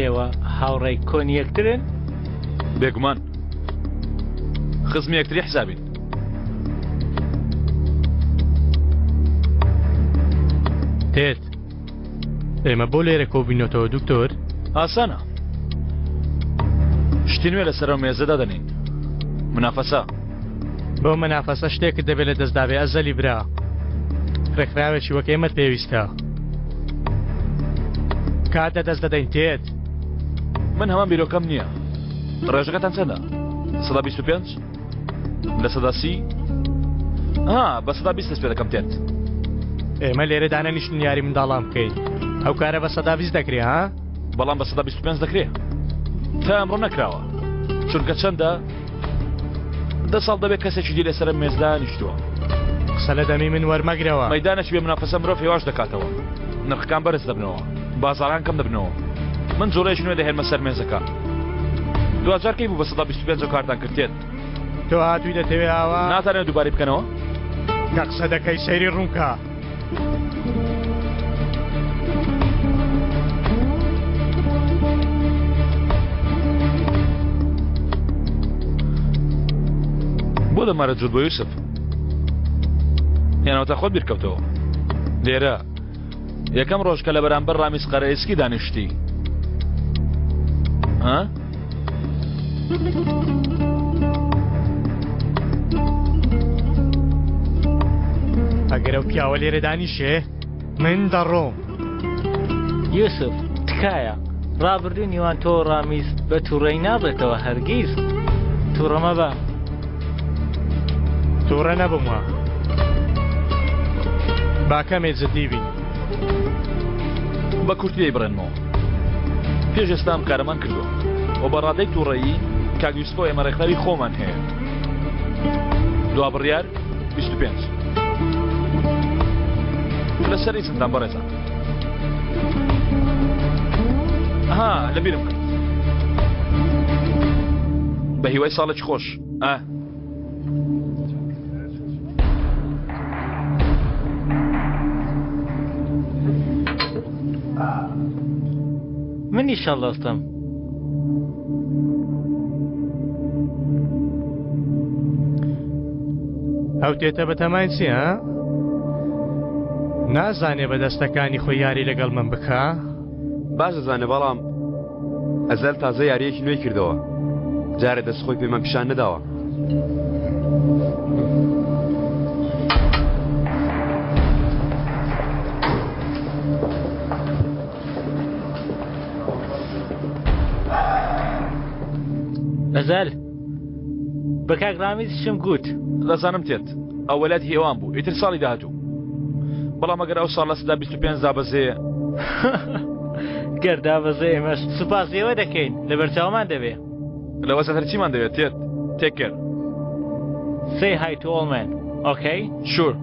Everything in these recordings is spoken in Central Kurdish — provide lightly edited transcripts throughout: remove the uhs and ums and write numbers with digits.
ئێوە هاوڕێی کۆنی یەکترن؟ بێگومان خزمی یەکتری حسابین. تێت ئێمە بۆ لێرە کۆبینەوە دکتۆر؟ ئاسانە شتی نوێ لەسەر مێزەدا دەنین. منافەسە بۆ منافەسە شتێکت دەبێت لە دەستداوێ ئەزەلی برا ڕێکخراوێکی وەک ئێمەت پێویستە کاتە دەست دەدەین تێت. من هەمان بیرۆکەم نییە. ڕێژەکەتان چەندە؟ 125 لە 130 بە 120 دەست پێ دەکەم تێت. ئێمە لێرە دانەنیشتن یاری منداڵام بکەین. ئەو کارە بە 120 دەکرێ ها؟ بەڵام بە 125 دەکرێت. تا ئەمڕۆ نەکراوە چونکە چەندە 10 ساڵ دەبێت کەسێکی دی لەسەر مێزدا نیشتووە. قسە لە دەمی من وەرمەگرەوە. مەیدانێکی بێ منافەسە مرۆڤ هێواش دەکاتەوە. نرخەکان بەرز دەبنەوە. بازاڕان کەم دەبنەوە. من جۆرەیەکی نوێ دەهێنمە سەر مێزەکە. دوجار کەی بوو بە 125 کارتان کردێت؟ تۆ هاتووی دەتەوێت ئاوا ناتانێت دووبارەی بکەنەوە؟ کە قسە دەکەی سەیری ڕوونکە. بۆ دەمارە جوود بۆ یوسف یانەوەتە خۆت بیرکەوتەوە. لێرە یەکەم ڕۆژ کە لە بەرامبەر ڕامیز قەرەیسکی دانیشتی ئەگەر ئەو پیاوە لێرە دانیشێ من دەڕۆم. یوسف تکایە ڕابردوو نیوان تۆ ڕامیز بە تووڕەی نابێتەوە هەرگیز. تووڕەمە بە تووڕە نەبموە باکەمێ جددی بین. بە کورتی بڕێنمەوە. پێش ئێستام کارەمان کردووە و بە ڕادەی تووڕەیی کاگویسپۆ ئێمە ڕێکخراوی خۆمان هەیە. دوا بڕیار 25 لەسەری چەندان بەڕێزە. لەبیرم کرد بە هیوای ساڵێکی خۆش. منی شەڵاستم. ئەو تێتە بەتەمای چی ها؟ نازانێ بە دەستەکانی خۆی یاری لەگەڵ من بکە؟ باش دەزانێ بەڵام ئەزەل تازە یاریەکی نوێی کردەوە. جارێ دەست خۆی پێمان پیشان نەداوە. ئەزەل بە کاک ڕامیزشم گوت دەزانم تێت ئەو وەلات هێوان بوو ئیتر ساڵی داهاتوو. بەڵام ئەگەر ئەو ساڵ لە 25 دابەزەیە گەر دابەزە ئێمەش سوپاسیەوە دەکەین لەبەر چاومان دەبێ. لەوە سەرچیمان دەوێت تێت. Take care. Say hi to all men, okay? Sure.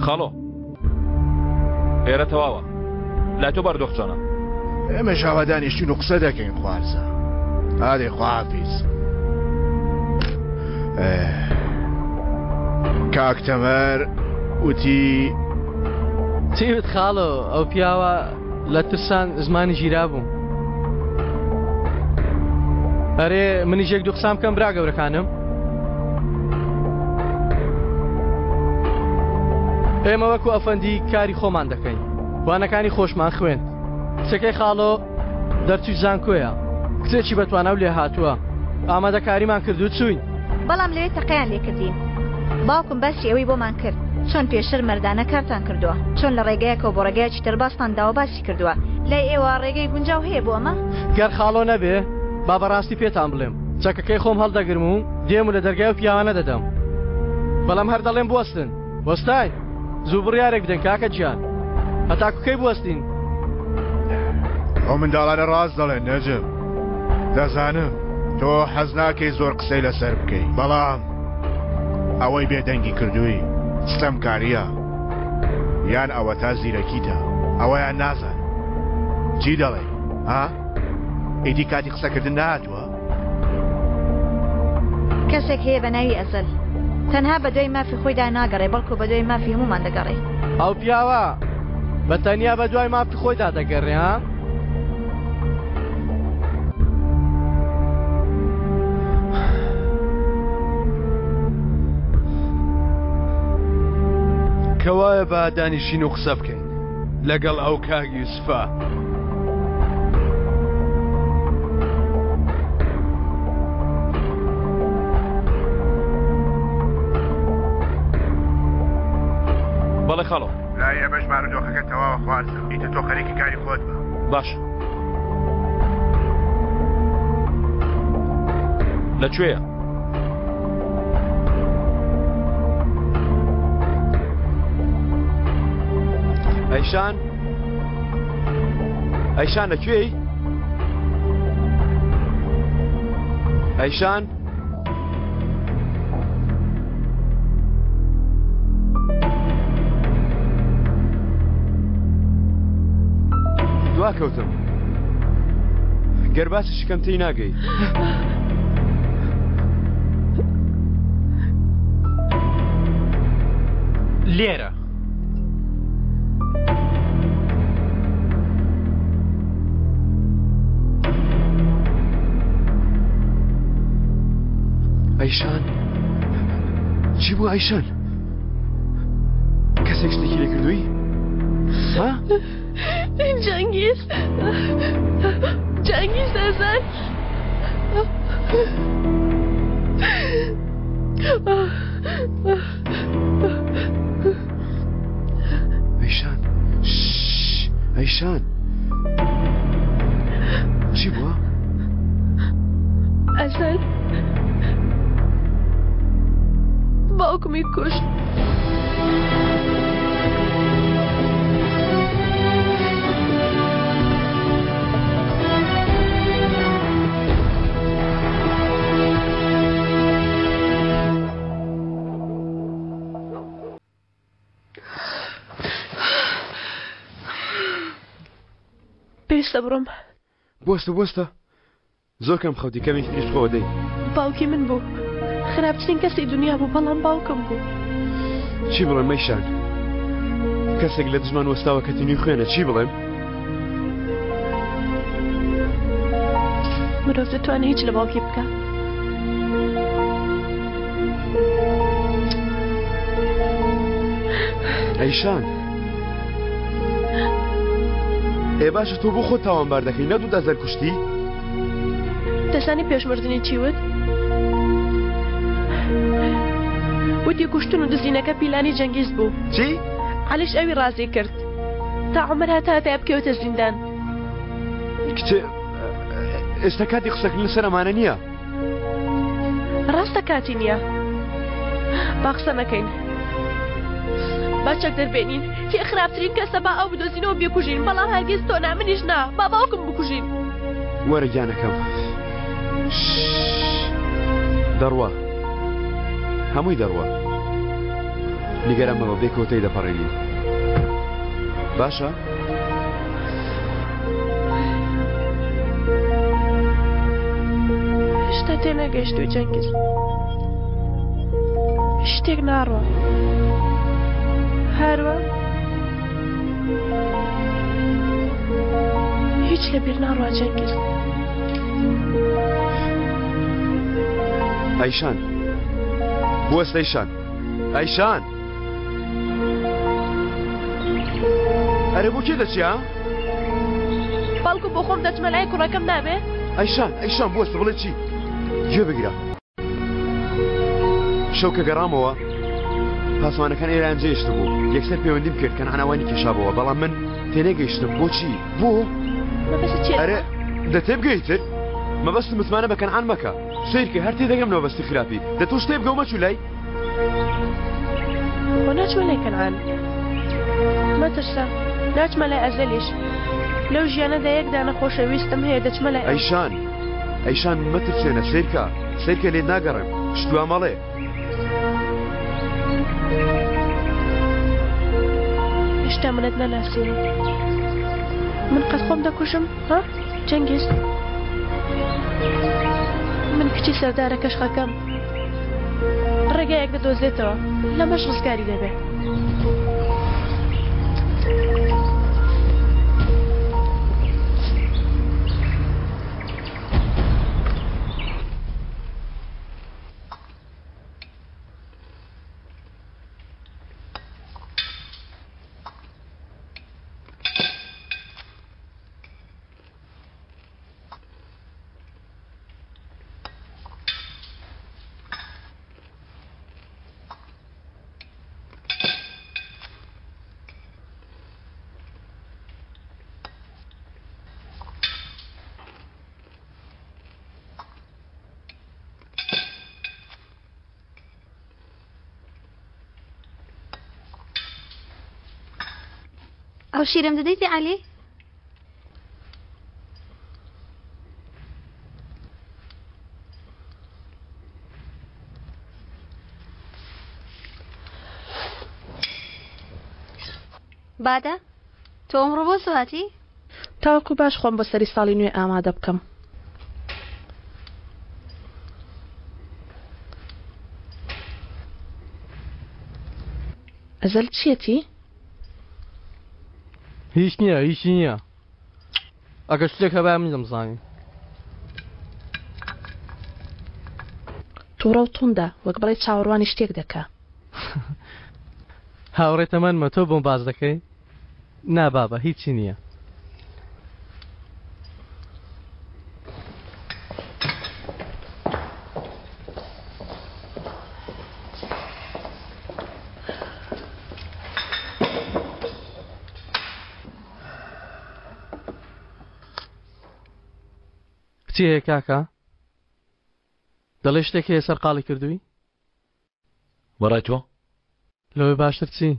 خاڵۆ ئێرە تەواوە. لای تۆ بەردۆخچۆنە. ئێمە شاوەدانیشتین و قسە دەکەین خوارزە. هادێ خواحافیز. کاک تەمەر وتی چیت خاڵۆ ئەو پیاوە لە ترسان زمانی ژیرا بوو. ئەرێ منی ژێک دوو قسام بکەم برا گەورەکانم. ئێمە وەکو ئەفەندی کاری خۆمان دەکەین. وانەکانی خۆشمان خوێن. کچەکەی خاڵۆ دەرچوی زانکۆیە. کچێکی بەتوانە و لێ هاتووە. ئامادەکاریمان کردو چوین. بەڵام لەوێ تەقەیان لێ کردین. باوکم باسی ئەوەی بۆمان کرد. چۆن پێشتر مەردانە کارتان کردووە. چۆن لە ڕێگەیەکەوە بۆ ڕێگەیەکی تر باستان داوە باسی کردووە. لای ئێوە ڕێگەی گونجاو هەیە بۆ ئەمە؟ گەر خاڵۆ نەبێ با بەڕاستی پێتان بڵێم. چەکەکەی خۆم هەڵدەگرم و دێم و لە دەرگای و پیاوانە دەدەم. بەڵام هەر دەڵێم بوەستن. وەستای زوو بڕیارێک بدەن کاکە گیان. هەتاکوکەی بوەستین. ئەو منداڵانە ڕاست دەڵێن نەجم. دەزانم تۆ حەز ناکەی زۆر قسەی لەسەر بکەی. بەڵام ئەوەی بێدەنگی کردووی ستەم کاریە یان ئەوە تا زیرەکیتە ئەوەیان نازان. چی دەڵێ؟ ئیدی کاتی قسەکردن نهاتووە؟ کەسێک هەیە بە ناوی ئەزەل تەنها بە دوای مافی خۆیدا ناگەڕێ بەڵکو بە دوای مافی هەمومان دەگەڕێ. ئەو پیاوە بە تەنیا بە دوای مافی خۆیدا دەگەڕێ ها؟ کەوایە بە دانیشین و قسە بکەین لەگەڵ ئەو کاک یوسفا. بەڵێ خاڵۆ لای ئێمە ژمارە دۆخەکە تەواوە خواردم ئیتە تۆ خەریکی کاری خۆت بە. باش لەکوێیە؟ ئەیشان ئەیشان لەکوێی؟ ئەیشان دواکەوتم گەرباسی شکەمتەی ناگەی. لێرە ئەیشان چی بوو ئەیشان؟ کەسێک شتێکی لێ کردووی؟ ها؟ جەنگیز ئەزان ئەیشان ئەیشان چی بووە؟ ئەزان باوکمی کوشت. پێویستە بڕۆم. بۆستە زۆر کەم خەوتی کەمێک تریش خۆ دەی. باوکی من بوو خراپترین کەسی دنیا بوو بەڵام باوکم بوو. چی بڵێم مەیشان؟ کەسێک لە دژمان وەستاوە کە تینی خوێنە چی بڵێم؟ مرۆڤ دەتوانێت هیچ لە باوکی بکە. ئەیشان باشە تۆ بۆ خۆت تاوانبار دەکەی نەدوو دەزەر کوشتی؟ دەزانی پێشمردنی چی وت؟ وتی کوشتن و دزینەکە پیلانی جەنگیز بوو. چی؟ عەلیش ئەوی ڕازی کرد تا عومەر هەتا بکەوتە زیندان. کچێ ئێستا کاتی قسەکردن لەسەر ئەمانە نییە. ڕاستە کاتی نییە. با قسە نەکەین. با چەک دەربێنین تێ خراپترین کەسە با ئەو بدۆزینەوە بێکوژین بەڵام هەرگیز تۆ نامنیش نا با باوکم بکوژین. وەرە گیانەکەم دەڕوە هەمووی دەڕوە نیگەرانمەوە بێکەوتەی دەپەڕێنین باشە؟ هێشتا تێنەگەیشتووی جەنگیز شتێک ناڕوە هەروە هیچ لەبیر ناڕوە جەنگیز. ئەیشان بوەستە ئەیشان ئەرێ بۆ کێ دەچی ها؟ بەڵکو بۆ خۆم دەچمە لای کوڕەکەم نابێ؟ ئەیشان بوەستە بڵێ چی؟ گوێ بگرە شەو کە گەڕامەوە پاسوانەکان ئێران جێشت بوو یەکسەر پەیوەندیم کرد کە ناناوانی کێشابەوە بەڵام من تێنەگەیشتم بۆچی؟ بۆ؟ ئەرێ دەتێ بگەیتر مەبەستم متمانە بە کەنعان مەکە سیرکە هەر تێدەگەم نەوەبەستی خراپی دەتۆ شتێ بگەو مەچوو لای؟ بۆ ناچوە لای کەنعان مەترسە ناچمە لای ئەزەلیش لەو ژیانەدا یەکدا نەخۆشەویستم هەیە دەچمە لای ئەیشان مەترسێنە سیرکە لێ ناگەڕێم شتوا مەڵێ هێشتا منت نەناسیوە من قەت خۆم دەکوژم ها جەنگیز من کچی سەردارە کەشخەکەم ڕێگایەک دەدۆزێتەوە لەمەش ڕزگاری دەبێت. ئەو شیرم دەدەیتی عەلی؟ بادە تۆ ئەمڕۆ بۆ سوواتی؟ تاوەکو باش خۆم بۆ سەری ساڵی نوێ ئامادە بکەم. ئەزەل چیەتی؟ هیچ نییە هیچی نییە ئەگەر شتێک هەبای من دەمزانی. تووڕە و توندا وەک بڵێ چاوەڕوانی شتێک دەکا. هاوڕێ تەمەنمە تۆ بۆم باز دەکەی؟ نا بابە هیچی نییە. چی هەیە کاکە؟ دەڵێ شتێک هەیە سەرقاڵی کردووی؟ وەڕای تۆ؟ لەوەی باشتر چی؟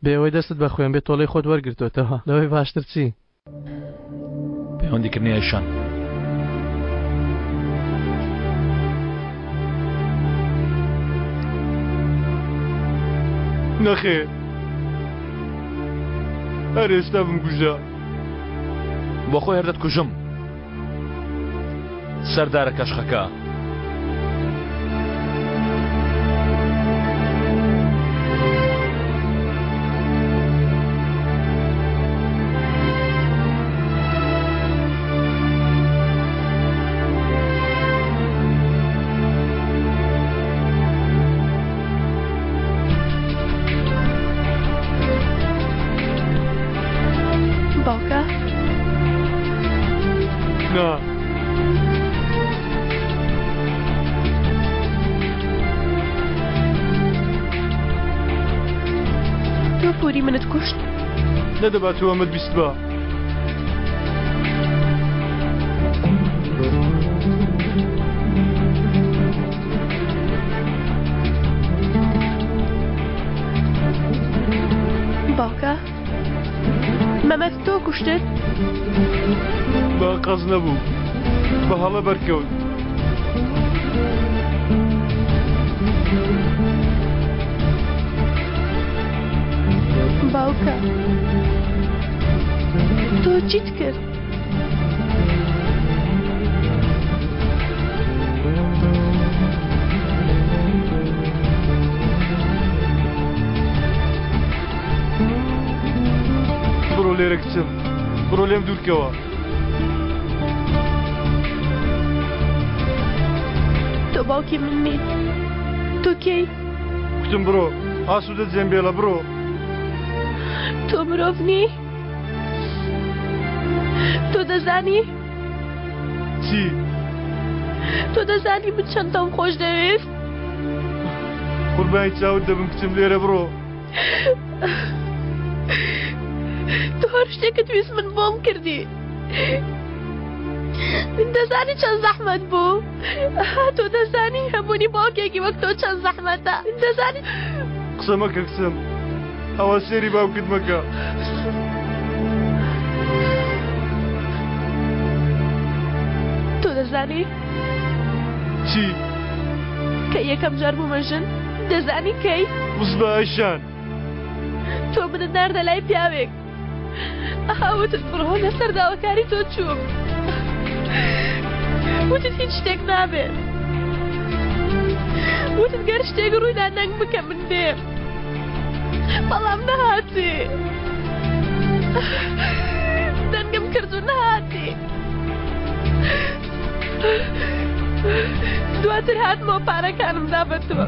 بێەوەی دەستت بە خوێن بێت تۆڵەی خۆت وەرگرتوتەوە لەوەی باشتر چی؟ پەیوەندیکردنی هێشان. نەخێ هەر ئێستا بمکوژە. بۆ خۆی هەردەت کوژم سەردارە کەشخەکە. باوکە؟ نا تۆ پوری منت کوشت؟ نەدەبات تۆ ئەمەت بیست بە. باوکە؟ مەمەت تۆ کوشتت؟ بە قەز نەبوو بە هەڵە بەرکەوت. باوکە تۆ چیت کرد؟ بڕۆ لێرە کچم بڕۆ لێم دوورکەوە. تۆ باوکی من نیت تۆ کەی؟ کوتم بڕۆ ئاسوودە جێمبێڵە بڕۆ. تۆ مرۆڤ نی؟ تۆ دەزانی؟ چی؟ تۆ دەزانی من چەندەم خۆش دەوێست؟ قوربانی چاوت دەبم کچم لێرە بڕۆ. تۆ هەر شتێکت ویست من بۆم کردی. دەزانی چەند زەحمەت بوو؟ تۆ دەزانی هەموونی باوکێکی وەک تۆ چەند زەحمەتە. دەزانی قسە مەکە کچم ئەوە سێری باوکت مەکە. تۆ دەزانی؟ چی؟ کە یەکەم جار بوومەژن دەزانی کەی؟ وزبە ئەیشان تۆ منت ناردە لای پیاوێک ئاوتت بڕۆ لەسەر داواکاری تۆ چووم وتت هیچ شتێک نابێت وتت گەر شتێک ڕوویدا نەنگ بکە من دێم بەڵام نەهاتی دەنگم کرد و نەهاتی دواتر هاتمەوە پارەکانم دا بە تۆ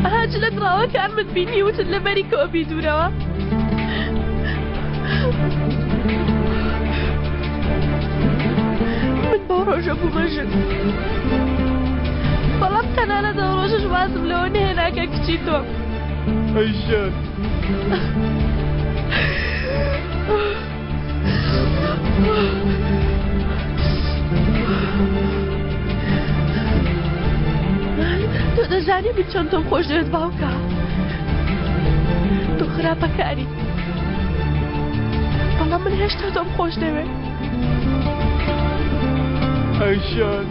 ئاچ لە دراوەکانمت بینی وتت لەبەری کۆبی دوورەوە من بەو ڕۆژە بوومەژن بەڵام تەنانەت ئەو ڕۆژەش وازم لەوە نهێناکە کچی تۆ ئەیشان تۆ دەزانی من چۆن تۆم خۆش دەوێت باوکە تۆ خراپەکاری بەڵام من هێشتا تۆم خۆش دەوێت ئەیشان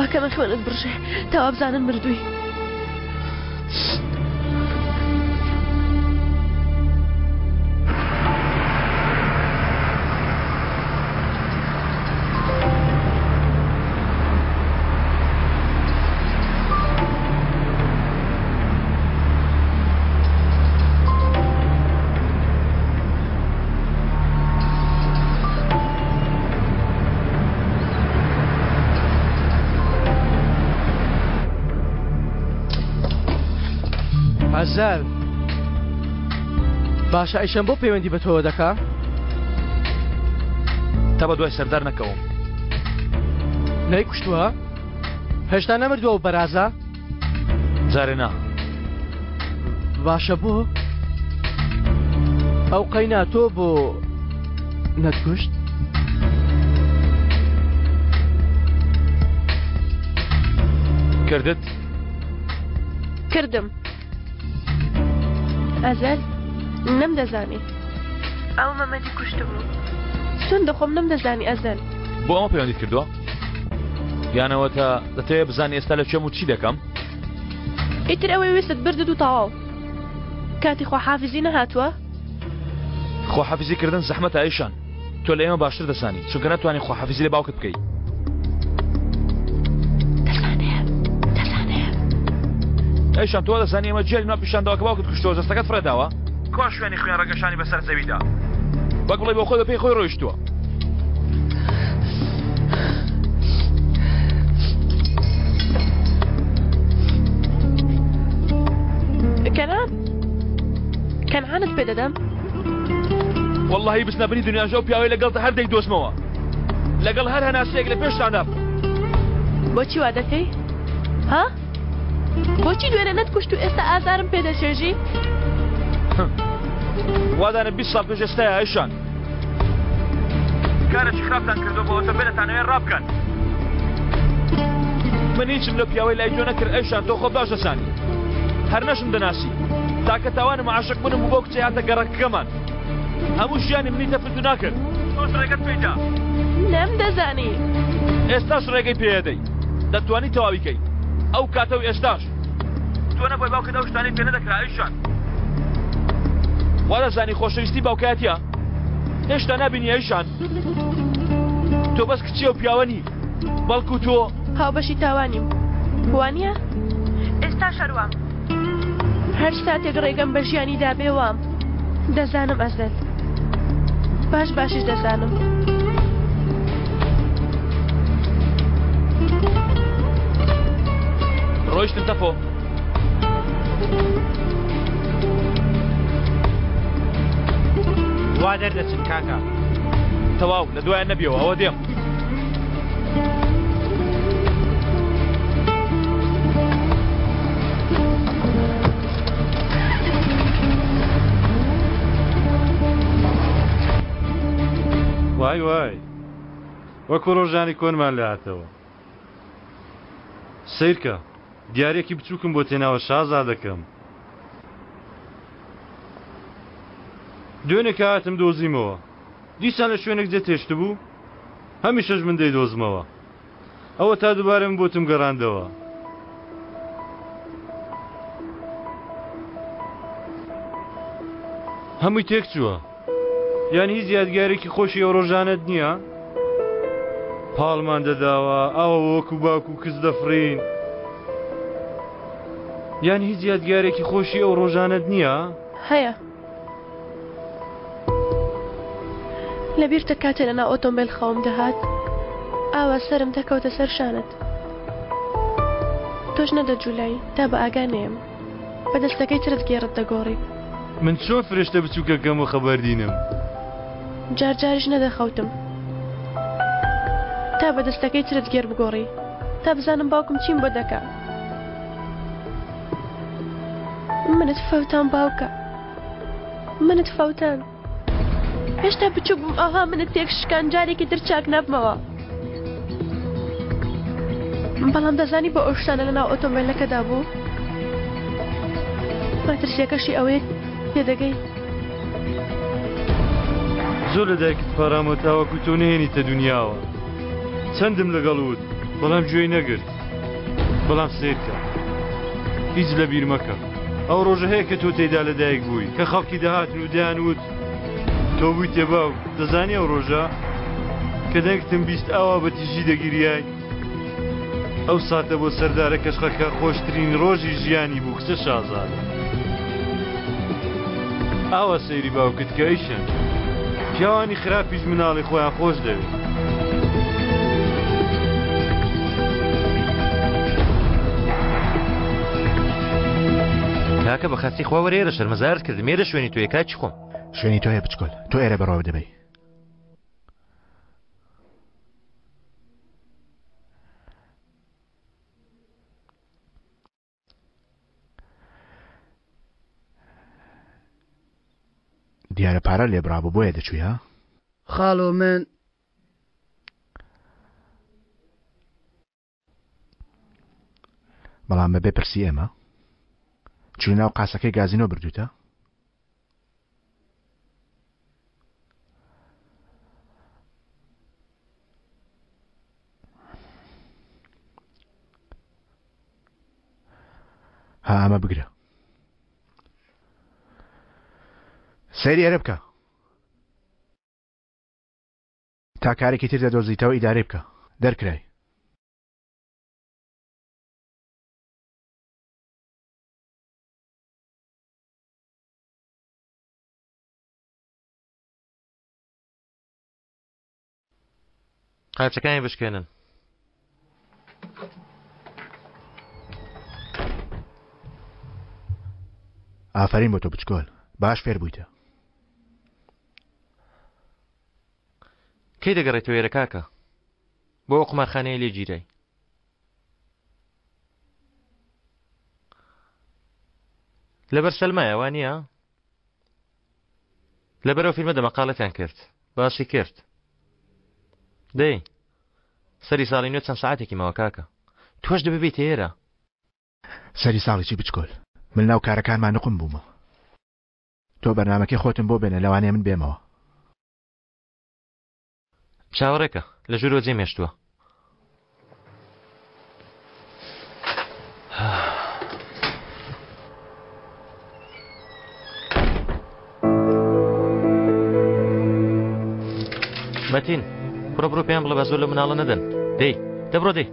باکە من خوێنت بڕژێ تاوا بزانن مردووی ئازار باشە ئەیشەم بۆ پەیوەندی بە تۆوە دەکا تا بە دوای سەردار نەکەوم نەیکوشتووە هێشتا نەمردووە و بەرازە جارێ نا باشە بۆ ئەو قەینا تۆ بۆ نەتکوشت کردت کردم ئەزەر نەمدەزانی ئەو مەمەدی کوشتبوو چۆن دەخۆم نەمدەزانی ئەزەر بۆ ئەمە پەیوەندیت کردووە یانەوەتە دەتەوێت بزانانی ئێستا لە چێم و چی دەکەم ئیتر ئەوەی وێستت بردت و تەواو کاتی خواحافیزی نەهاتووە خواحافیزیکردن زەحمەتە ئەیشان تۆ لە ئێمە باشتر دەزانی چونکە ناتوانانی خواحافیزی لە باوکت بکەیت ئەیشان تۆ دەزانی ئێمە جێری ناو پیشاندەوە کە باوکت کوشتەوە جەستەکەت فرەداوە کوا شوێنی خوێن ڕەگەشانی بەسەر زەویدا وەک بڵێ بۆ خۆی بە پێی خۆی ڕۆیشتووە کەنعانت پێ دەدەم واللهی بچنە بنی دنیاژە و پیاوەی لەگەڵتە هەردەی دۆزمەوە لەگەڵ هەر هەناسەیەک لە پێشتاندا بۆچی وا دەکەی؟ ها؟ بۆچی دوێنە نەتکوشت و ئێستا ئازارم پێدەشێژی؟ وادانە 20 ساڵ پێش ئێستاە ئەیشان کارێکی خراپتان کردو بۆ ئەوتە بێنەتانەوێ ڕابکەن من هیچم لە پیاوەی لای تۆ نەکرد ئەیشان تۆ خۆ باش دەزانی هەر نەشم دەناسی تاکە تاوانم عاشق بنم و بۆ کچێ هاتە گەڕەکەمان هەموو ژیانی منی تەفتو ناکرد تۆ ڕێگەت پێدا نەم دەزانی ئێستاش ڕێگەی پێدەی دەتوانی تەواویکەی ئەو کاتە و ئێستاش تۆ نەبووی باوکت ئەو شتانەی پێ نەدەکرا ئەیشان وا دەزانی خۆشەویستی باوکایەتیە هێشتا نابینی ئەیشان تۆ بەس کچی و پیاوەنی بەڵکو تۆ هاوبەشی تاوانیم وانە؟ ئێستا شەروام هەر ساتێک ڕێگەم بە ژیانیدا بێوام دەزانم ئەزەل باشش دەزانم ڕۆیشتن تەفۆ وا دەردەچن کاکە تەواو لە دوایان نەبیەوە ئەوە دێم وای وای وەکو ڕۆژانی کۆنمان لاتەوە سیرکە دیارێکی بچووکم بۆ تێناوە شازادەکەم دوێنێک هاتم دۆزیمەوە دیسان لە شوێنێک جێ تێشت بوو هەمیشەش من دەیدۆزمەوە ئەوە تا دووبارە من بۆتم گەڕاندەوە هەمووی تێک چووە یان هیچ یادگارێکی خۆشی ئەو ڕۆژانت نییە پاڵمان دەداوە ئەوە وەکو باوکو کەس دەفرین یان هیچ یادگارێکی خۆشی ئەو ڕۆژانت نییە هەیە لەبیرتە کاتێ لەنا ئۆتۆمبیل خەوم دەهات ئاوا سرم دەکەوتە سەر شانت تۆش نەدەجوولایی تا بە ئاگانەیەم بە دەستەکەی ترت گێڕت دەگۆڕی من چۆن فرشتە بچووکەکەم و خەبەردینم جارجاریش نەدەخەوتم تا بە دەستەکەی ترت گێر بگۆڕی تا بزانم باوکم چیم بۆ دەکا منت فەوتان باوکە منت فەوتان هێشتا بچوو بووم ئەوها منت تێک شکان جارێکی تر چاک نەبمەوە بەڵام دەزانی بۆ ئەو شتانە لەناو ئۆتۆمبیلەکەدا بوو ماترسیەکەشی ئەوەیە پێدەگەی زۆر لە دایکت پارامەوە تاوەکو تۆ نهێنیتە دنیاوە چەندم لەگەڵ وت بەڵام گوێی نەگرت بەڵام سیرکە هیچ لە بیر مەکە ئەو ڕۆژە هەیە کە تۆ تێدا لەدایک بووی کە خەڵکی دەهاتن و دەیانوت تۆ بووی تێباو دەزانی ئەو ڕۆژە کە دەنگتم بیست ئاوا بە تیژی دەگیریای ئەو ساتە بۆ سەردارە کەشخەکە خۆشترین ڕۆژی ژیانی بوو کچە شازادە ئاوا سەیری باوکت کە ئەیشن پیاوانی خراپیش مناڵی خۆیان خۆش دەوێت کاکە بە خەستی خوا وەرێرە شەرمەزارت کردم مێرە شوێنی تۆیە کاچی خۆم شوێنی تۆیە بچکۆل تۆ ئێرە بەڕەوە دەبەی دیارە پارە لێبرابوو بۆیە دەچووی ها خاڵۆ من بەڵام بەبێ پرسی ئێمە چووی ناو قاسەکەی گازینۆ بردووتە ها ئەمە بگرە سەیری ئێرە بکە تا کارێکی تر دەدۆزیتەوە ئیدارێ بکە دەرکرای قاچەکانی بشکێنن ئافرین بۆ تۆ بچکۆل باش فێر بوویتە کەی دەگەڕێتەوە ئێرە کاکە بۆ قمارخانەیە لێ گیرای لەبەر سەلمایە وانە لەبەرەوە فیلمە دەمەقالەتیان کرد باسی کرد دەی سەری ساڵی نوێ چەند ساعتێکی ماوە کاکە تۆش دەبێت ئێرە سەری ساڵێکی بچکۆل من ناو کارەکانمان نقم بوومە تۆ بەرنامەکەی خۆتم بۆ بێنە لەوانەیە من بێمەوە چاوەڕێکە لە ژوورۆ جێ مێشتووە مەتین بڕۆ پێیان بڵێ بە زۆر لە مناڵە نەدەن دەی دەبڕۆ دەی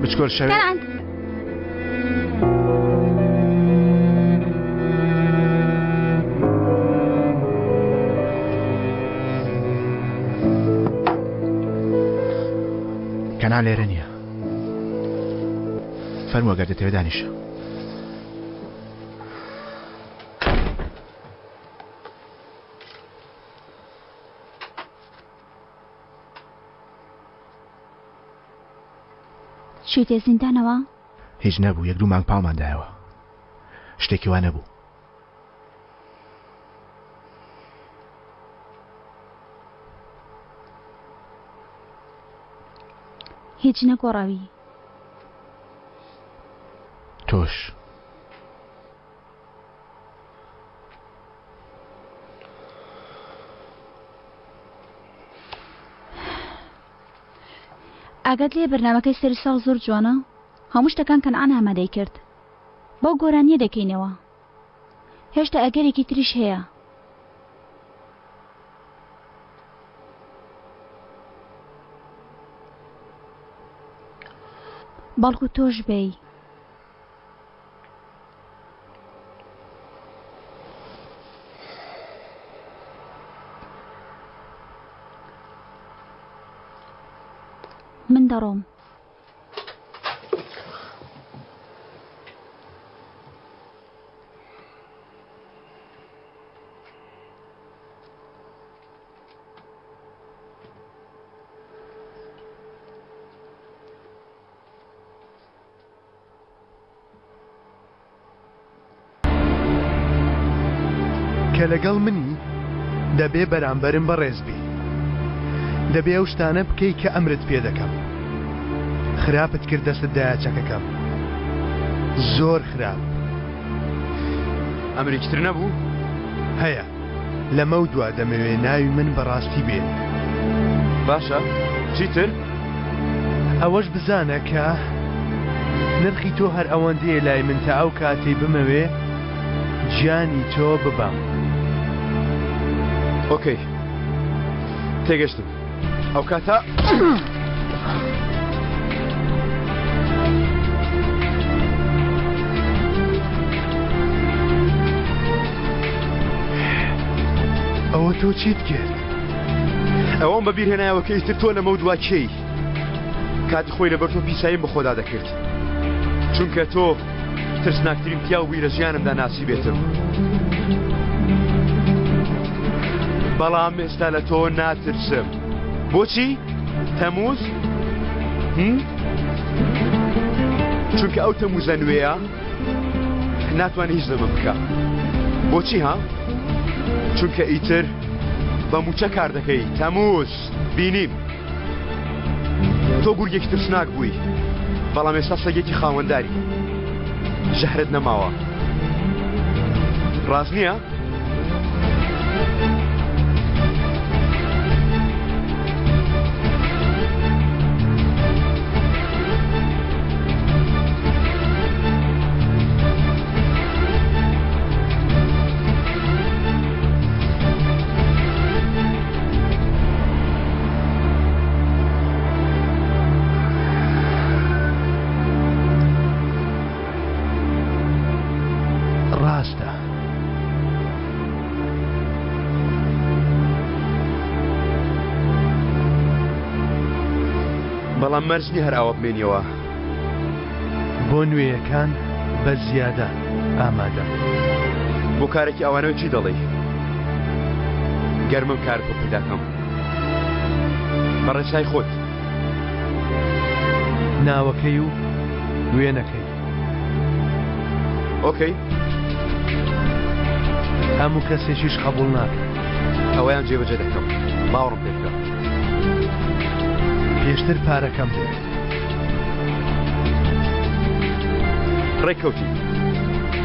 بچکۆل شەوێ کەنا لێرە نییە فەرمووە گەر دەتەوێت دانیشە چیتێ زیندانەوە؟ هیچ نەبوو یەک دوو مانگ پاڵماندایەوە شتێکی وا نەبوو هیچ نەگۆڕاوی تۆش ئاگات لێ بەرنامەکەی سەری ساڵ زۆر جوانە هەموو شتەکان کەنعان ئامادەی کرد بەو گۆرانیە دەکەینەوە هێشتا ئەگەرێکی تریش هەیە بەڵکو تۆش بێی من دەڕۆم کە لەگەڵ منی دەبێ بەرامبەرم بەڕێزبی دەبێ ئەو شتانە بکەی کە ئەمرت پێ دەکەم خراپت کرد دەستت دایە چەکەکەم زۆر خراپ ئەمریکتر نەبوو؟ هەیە لەمە و دوا دەمەوێ ناوی من بەڕاستی بێ باشە چیتر؟ ئەوەش بزانە کە نرخی تۆ هەر ئەوەندەیە لای من تا ئەو کاتەی بمەوێ گیانی تۆ ببام ئۆکەی تێگەشتم ئەو کاتە ئەوە تۆ چیت کرد؟ ئەوەم بەبیر هێنایەوە کە ئیتر تۆ لەمە دوا کێی کاتی خۆی لەبەر تۆ پیساییم بەخۆدا دەکرد چونکە تۆ ترسناکترین پیا و بیرە ژیانمدا ناسی بێتم بەڵام ئێستا لە تۆ ناترسم بۆچی؟ تەمووز؟ چونکە ئەو تەموزە نوێیە ناتوانێت هیچ لەمە بکە بۆچی ها؟ چونکە ئیتر بە موچە کار دەکەی تەموز بینیم تۆ گورگێکی ترسناک بووی بەڵام ئێستا سەگێکی خاوەنداری ژەهرت نەماوە ڕاست نییە؟ بەڵام مەرجنی هەر ئەوە بمێنیەوە بۆ نوێیەکان بە زیادە ئامادە. بۆ کارێکی ئەوانەوە چی دەڵێ؟ گەرمم کارت بۆ پیداکەم بەڕێچای خۆت ناوەکەی و وێنەکەی. ئۆکەی، هەموو کەسێکیش قبول ناکە. ئەوەیان جێبەجێ دەکەم، باوەڕم پێ بکە. پێشتر پارەکەم بێت. ڕێککەوتی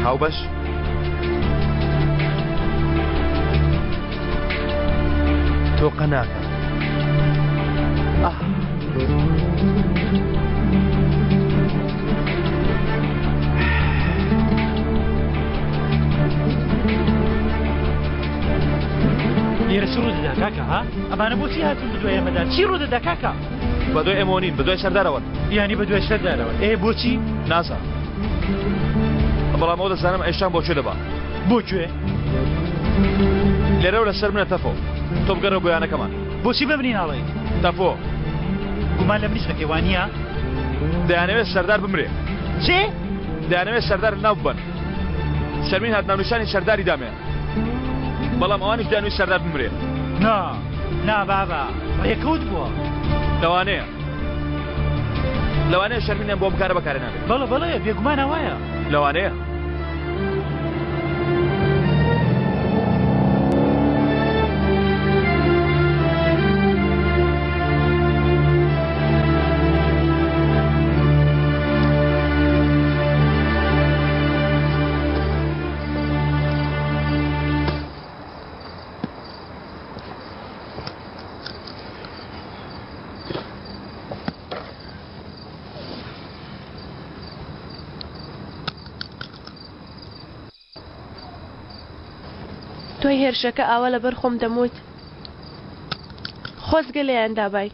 هاوبەش تۆقە ناکە. لێرە چ ڕوودەدا کاکە؟ ها ئەمانە بۆچی هاتون بەدوای ئێمەدا؟ چی ڕوودەدا کاکە؟ بەدوای ئێمە نین، بەدوای سەردارەوە. یانی بەدوای سەردارەوە. بۆچی؟ نازانم، بەڵام ئەو دەزانم ئێشتان بۆ کوێ دەبا. بۆ کوێ؟ لێرەوە لەسەر منە تەفۆ، تۆ بگەڕە گۆیانەکەمان. بۆچی ببنین هەڵێ؟ تەفۆ گومان لە منیش دەکەی وانییە؟ دەیانەوێت سەردار بمرێ. چێ؟ دەیانەوێت سەردار ناو ببەن. شەرمین هات ناونیشانی سەرداری دامێ، بەڵام ئەوانیش دەیانوێت سەردار بمرێ. نا بابا ڕێکەوت بووە. لەوانەیە شەرمینیان بۆ بکارە بەکارە نابێت. بەڵێ بێگومان ئەوایە. لەوانەیە تۆی هێرشەکە ئاوە لەبەر خۆم دەموت. خۆزگە لێیان دابای،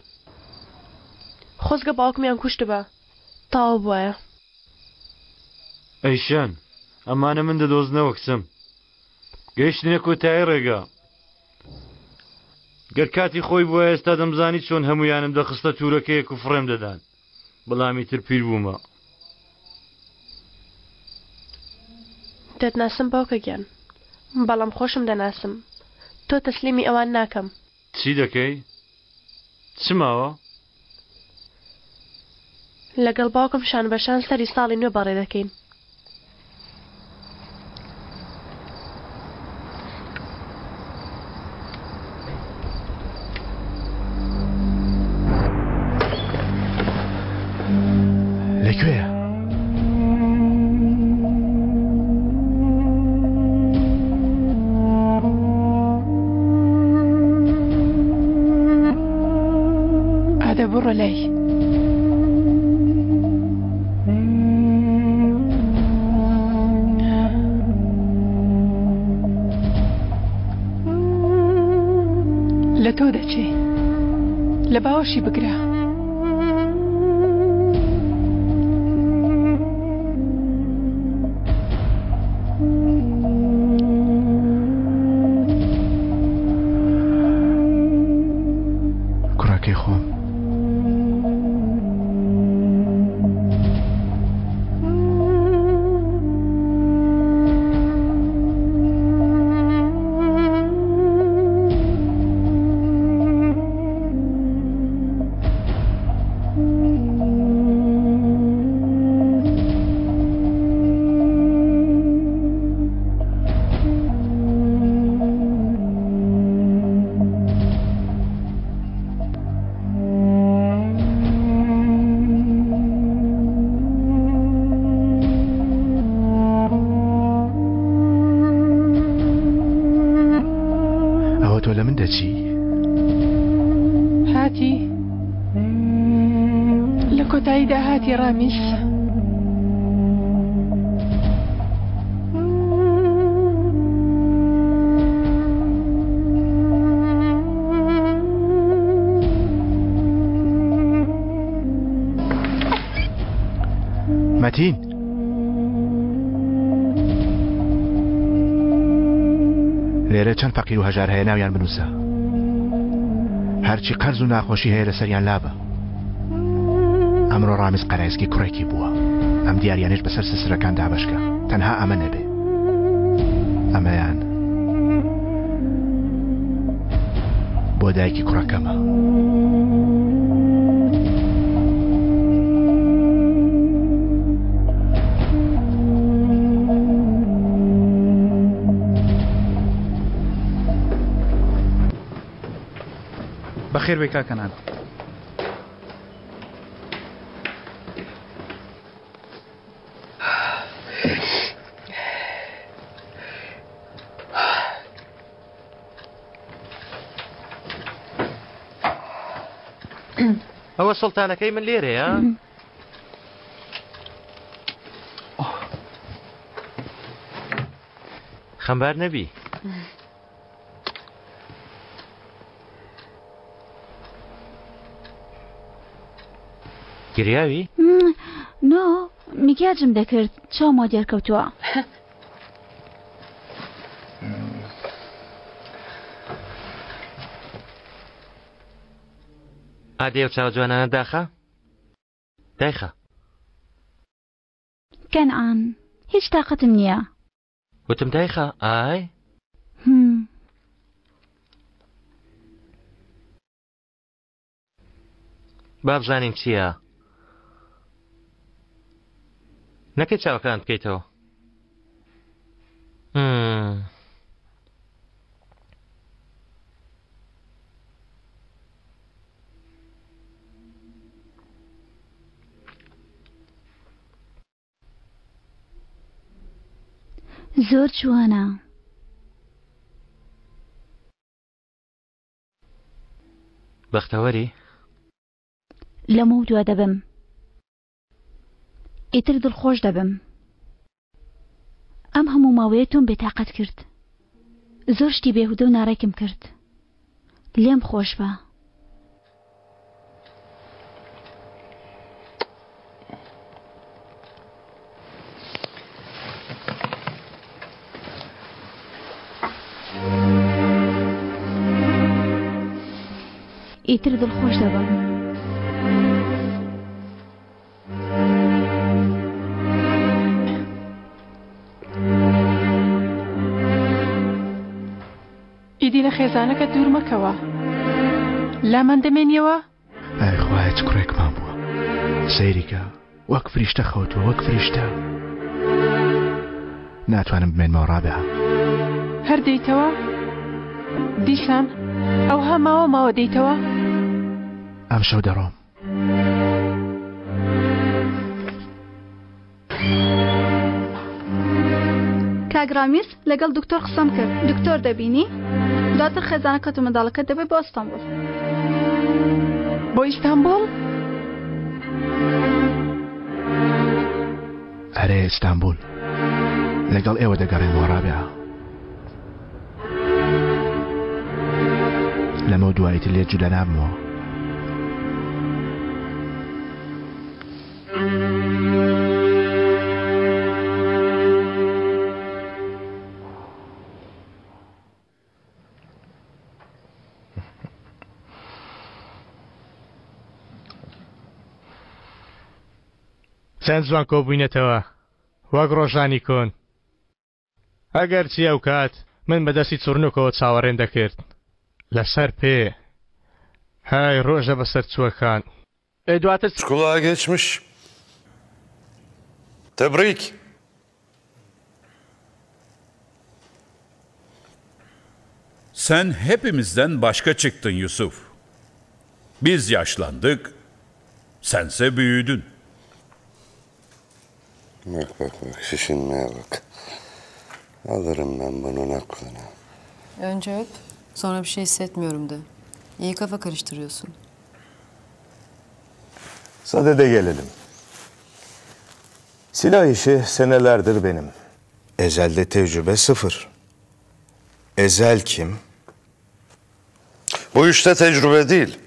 خۆزگە باوکمیان کوشتبە تاوە بواە. ئەیشان ئەمانە من دەدۆزنەوە کچم، گەیشتنە کۆتایی ڕێگا. گەر کاتی خۆی بووە ئێستا دەمزانی چۆن هەمویانم دەخستە توورەکەیەک و فڕێم دەدان، بەڵامی تر پیر بوومە. دەتناسم باوکە گیان، بەڵام خۆشم دەناسم. تۆ تەسلیمی ئەوان ناکەم. چی دەکەی؟ چماوە؟ لەگەڵ باوکم شان بەشان سەری ساڵی نوێ بەڕێ دەکەین. لەکوێیە؟ بڕۆ لای. لە تۆ دەچێ، لە باوەشی بگرە. کوڕەکەی خۆم. تۆ لە من دەچی؟ هاتی لە کۆتاییدا هاتی ڕامیس. مەتین لێرە چەند فەقیر و هەژار هەیە ناویان بنووسە، هەرچی قەرز و ناخۆشی هەیە لەسەریان لابە. ئەمڕۆ ڕامیز قەرایزکی کوڕێکی بووە ئەم دیاریانش بەسەر سەسرەکان دابشکە تەنها ئەمە نەبێ ئەمەیان بۆ دایکی کوڕەکەمە بەخێر بێ کاکەنان ئەوە سڵتانەکەی من لێرەیە خەمبار نەبی گریاوی؟ نۆ میکیاجم دەکرد چاومۆ دێرکەوتووە ئادێ و چاو جوانانە داخە؟ دایخە کەنعان هیچ تاقەتم نییە وتم دایخە ئای با بزانین چییە نەکەی چاوەکان بکەیتەوە زۆر جوانە بەختەوەری لەمە و دوا دەبم ئیتر دڵخۆش دەبم ئەم هەموو ماوەیە تۆم بێتاقەت کرد زۆر شتی بێهودە و ناڕێکم کرد لێم خۆش بە ئیتر دڵخۆش دەبم ئیدی لە خێزانەکە دوور مەکەوە لامان دەمێنیەوە ئای خوایە چ کوڕێکمان بووە سەیریکە وەک فریشتە خەوتووە وەک فریشتە ناتوانم بمێنمەوە ڕابێ هەر دەیتەوە دیسان ئەو هەماوە ماوە دەیتەوە ئەم شەو دەڕۆم کاگرامیس لەگەڵ دکتۆر قسەم کرد دکتۆر دەبینی دواتر خێزانەکەت و منداڵەکەت دەبێت بۆ ئەستانبول بۆ ئیستانبول ئەرێ ئیستانبول لەگەڵ ئێوە دەگەڕێنەوە ڕابێ لەمە دواییتر لێ جودا نابمەوە چەند جوان کۆبووینەتەوە وەک ڕۆژانی کۆن ئەگەر چی ئەو کات من بەدەستی چوڕنوکەوە چاوەڕێن دەکرد لەسەر پێ های ڕۆژە بەسەر چووەکان دواتر Skulağa geçmiş. Tebrik. Sen hepimizden başka çıktın Yusuf. Biz yaşlandık, sense büyüdün. Bak bak bak şişinmeye bak. Alırım ben bunun aklını. Önce öp, sonra bir şey hissetmiyorum de. İyi kafa karıştırıyorsun. Sadede gelelim. Silah işi senelerdir benim. Ezel'de tecrübe sıfır. Ezel kim? Bu işte tecrübe değil.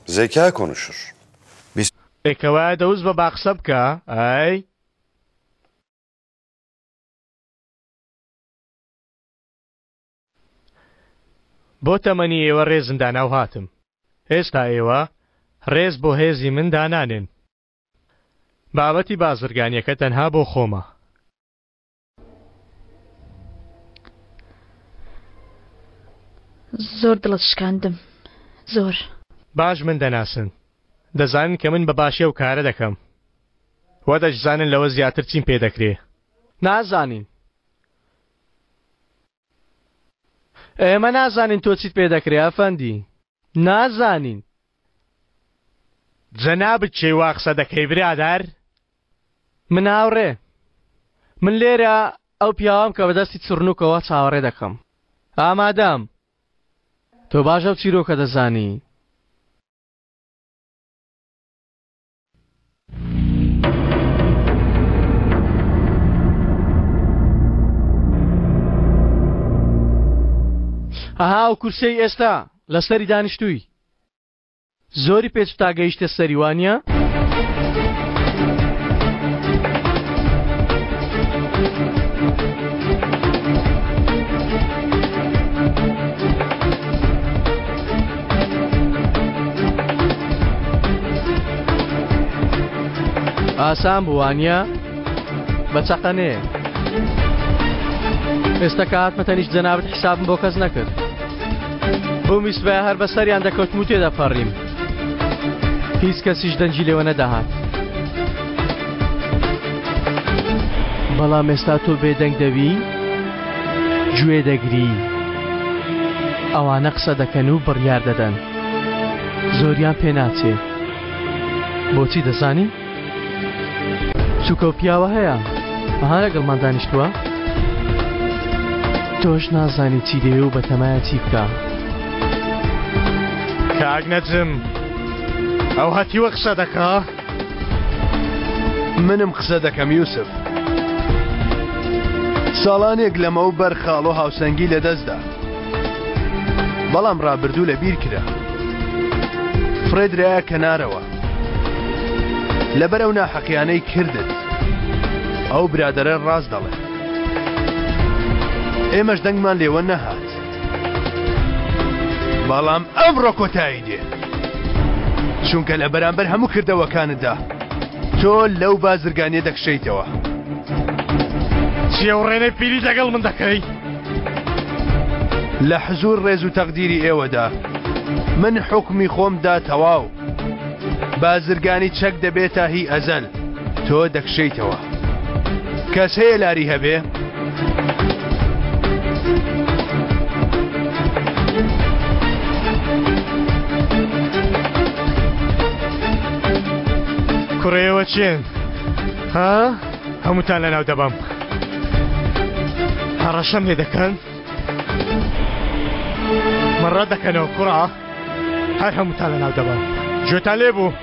Zeka konuşur. ئێکەوە دەوز بە باقسە بکە ئای بۆ تەمەنی ئێوە ڕێزندا ناو هاتم ئێستا ئێوە ڕێز بۆ هێزی من دانانێن. بابەتی بازرگانیەکە تەنها بۆ خۆمە. زۆر دڵت شکاندم. زۆر. باش من دەناسن. دەزانن کە من بە باشی ئەو کارە دەکەم. وە دەشزانن لەوە زیاتر چیم پێ دەکرێ. نازانین. ئێمە نازانین تۆ چیت پێ دەکرێ ئەفەندی. نازانین. جەنابت چێوا قسە دەکەی برادەر؟ من هاوڕێ. من لێرە ئەو پیاوام کە بەدەستی چڕنووکەوە چاوەڕێ دەکەم. ئامادەم. تۆ باش ئەو چیرۆکە دەزانی. ئەها ئەو کورسەی ئێستا لەسەری دانیشتووی. زۆری پێچ تا گەیشتە سەریوانیە؟ ئاسان بوانە بە چەقەنێ. ئێستا کە هاتمەتە نیش جەنابەت حیسابم بۆ کەس نەکرد. بۆ میسبەیە هەر بەسەریان دەکەوتم و تێدەپەڕیم. هیچ کەسیش دەنجی لێوە نەداهات. بەڵام ئێستا تۆ بێدەنگ دەوی گوێ دەگری. ئەوانە قسە دەکەن و بڕیار دەدەن. زۆریان پێ ناچێ. بۆچی دەزانی؟ چووکە و پیاوە هەیە. ئەها لەگەڵمان دانیشتووە؟ تۆش نازانی چی دەوێ و بەتەمایە چی بکە. کاک نەجم ئەو هەتیوە قسە دەکا؟ منم قسە دەکەم یوسف. ساڵانێک لەمە و بەر خاڵ و هاوسەنگی لەدەستدا. بەڵام ڕابردوو لە بیر کرا. فرێدرایە کەنارەوە. لەبەرەو ناحەقیانەی کردت. ئەو برادەرە ڕاست دەڵێ. ئێمەش دەنگمان لێوە نەهات. بەڵام ئەمڕۆ کۆتایی دێ. چونکە لە بەرامبەر هەموو کردەوەکانتدا تۆ لەو بازرگانیە دەکشەیتەوە. چیە و ڕێنەی پیری لەگەڵ من دەکەی؟ لە حزور ڕێز و تەقدیری ئێوەدا من حکمی خۆمدا تەواو. بازرگانی چەک دەبێتە هی ئەزەل. تۆ دەکشەیتەوە. کەس هەیە لاری هەبێ؟ کوڕێەوە چێن؟ ها؟ هەمووتان لەناو دەبەم. هەڕەشەم لێ دەکەن؟ مەڕە دەکەنەوە کوڕە؟ هەر هەمووتان لەناو دەبەم. گوێتان لێ بوو؟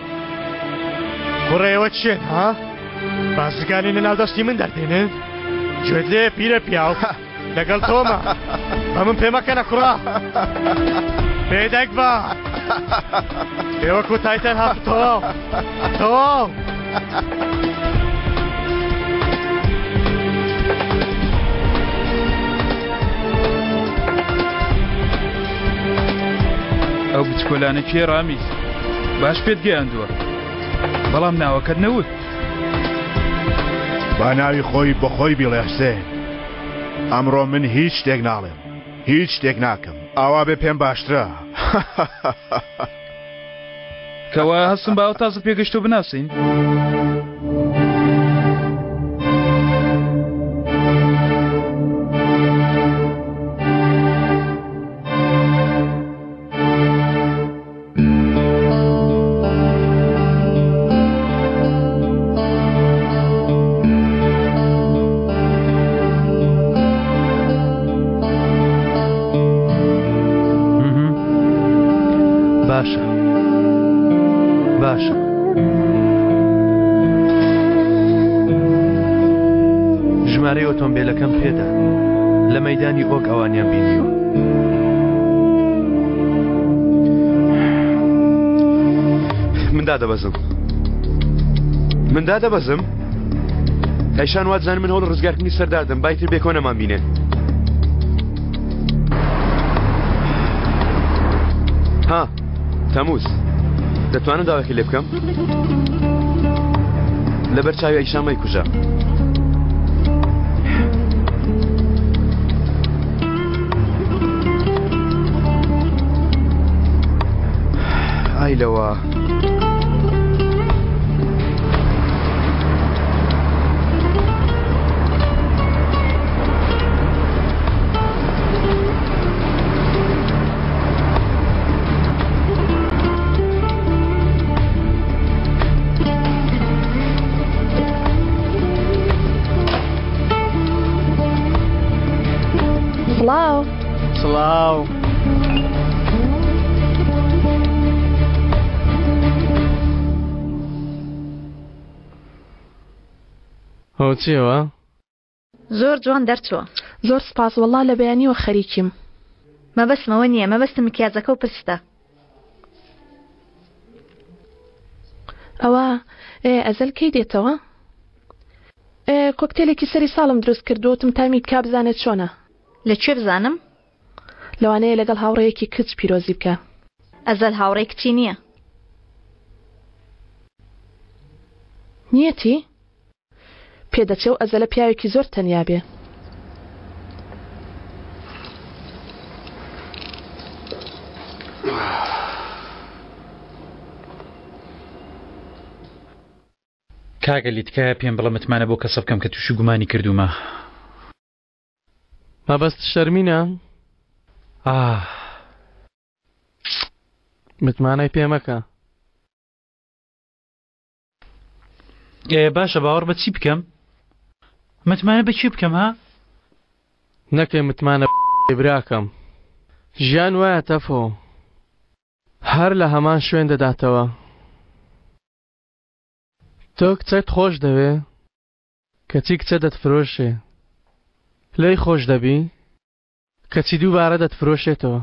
کوڕێەوە چێن ها؟ بازرگانی لەناو دەستی من دەردێنن؟ گوێت لێ پیرە پیاو لەگەڵ تۆمە. بە من پێ مەکەنە کوڕە. پێدەک بە. ئێوە کۆتاییتان هاتووە. تەواو. ئەو بچکۆلانە کێ ڕامیز؟ باش پێت گەیاندووە. بەڵام ناوەکەت نەوت. با ناوی خۆی بە خۆی بڵێ حسێن. ئەمڕۆ من هیچ شتێک ناڵێم. هیچ شتێک ناکەم. ئاوا بێ پێم باشترە. کەوا هەستم باوە تازە پێگەشتۆ بناسین. باشە. باشە. ژمارەی ئۆتۆمبیلەکەم پێدا لە مەیدانی ئۆک ئەوانیان بینیوە. مندا دەبەزم. مندا دەبەزم. ئەیشان وازانم من هەوڵ ڕزگارکردنی سەردادەم. بایتر بێکۆ نەمان بینێ. ها تەمووز دەتوانم داواکی لێ بکەم لەبەر چاوی ئەیشامەی کوژە ئای لەوە سڵاو سڵاو ئەو چیەوە؟ زۆر جوان دەرچووە زۆر سپاس وەڵا لە بەیانیوە خەریکیم مەبەستمەوە نییە مەبەستم مکیازەکە و پرستە ئەوە ئەزەل کەی دێتەوە؟ کۆکتێلێکی سەری ساڵم دروست کردوتم تامی بکا بزانێت چۆنە لەکوێ بزانم؟ لەوانەیە لەگەڵ هاوڕێیەکی کچ پیرۆزی بکە ئەزەل هاوڕێی کچی نییە نیەتی؟ پێدەچێ و ئەزەلە پیاوێکی زۆر تەنیا بێ کاگەلی تکایە پێم بڵە متمانە بۆ کەسە بکەم کە تووشی گومانی کردومە مەبەست شەرمینە؟ متمانەی پێمەکە باشە باوەڕ بە چی بکەم؟ متمانە بە چی بکەم ها؟ نەکەی متمانە براکەم ژیان وایە تەفۆ هەر لە هەمان شوێن دەداتەوە تۆ کچەت خۆش دەوێ کەچی کچە دەتفرۆشێ لێی خۆش دەبی کەچی دووبارە دەتفرۆشێتەوە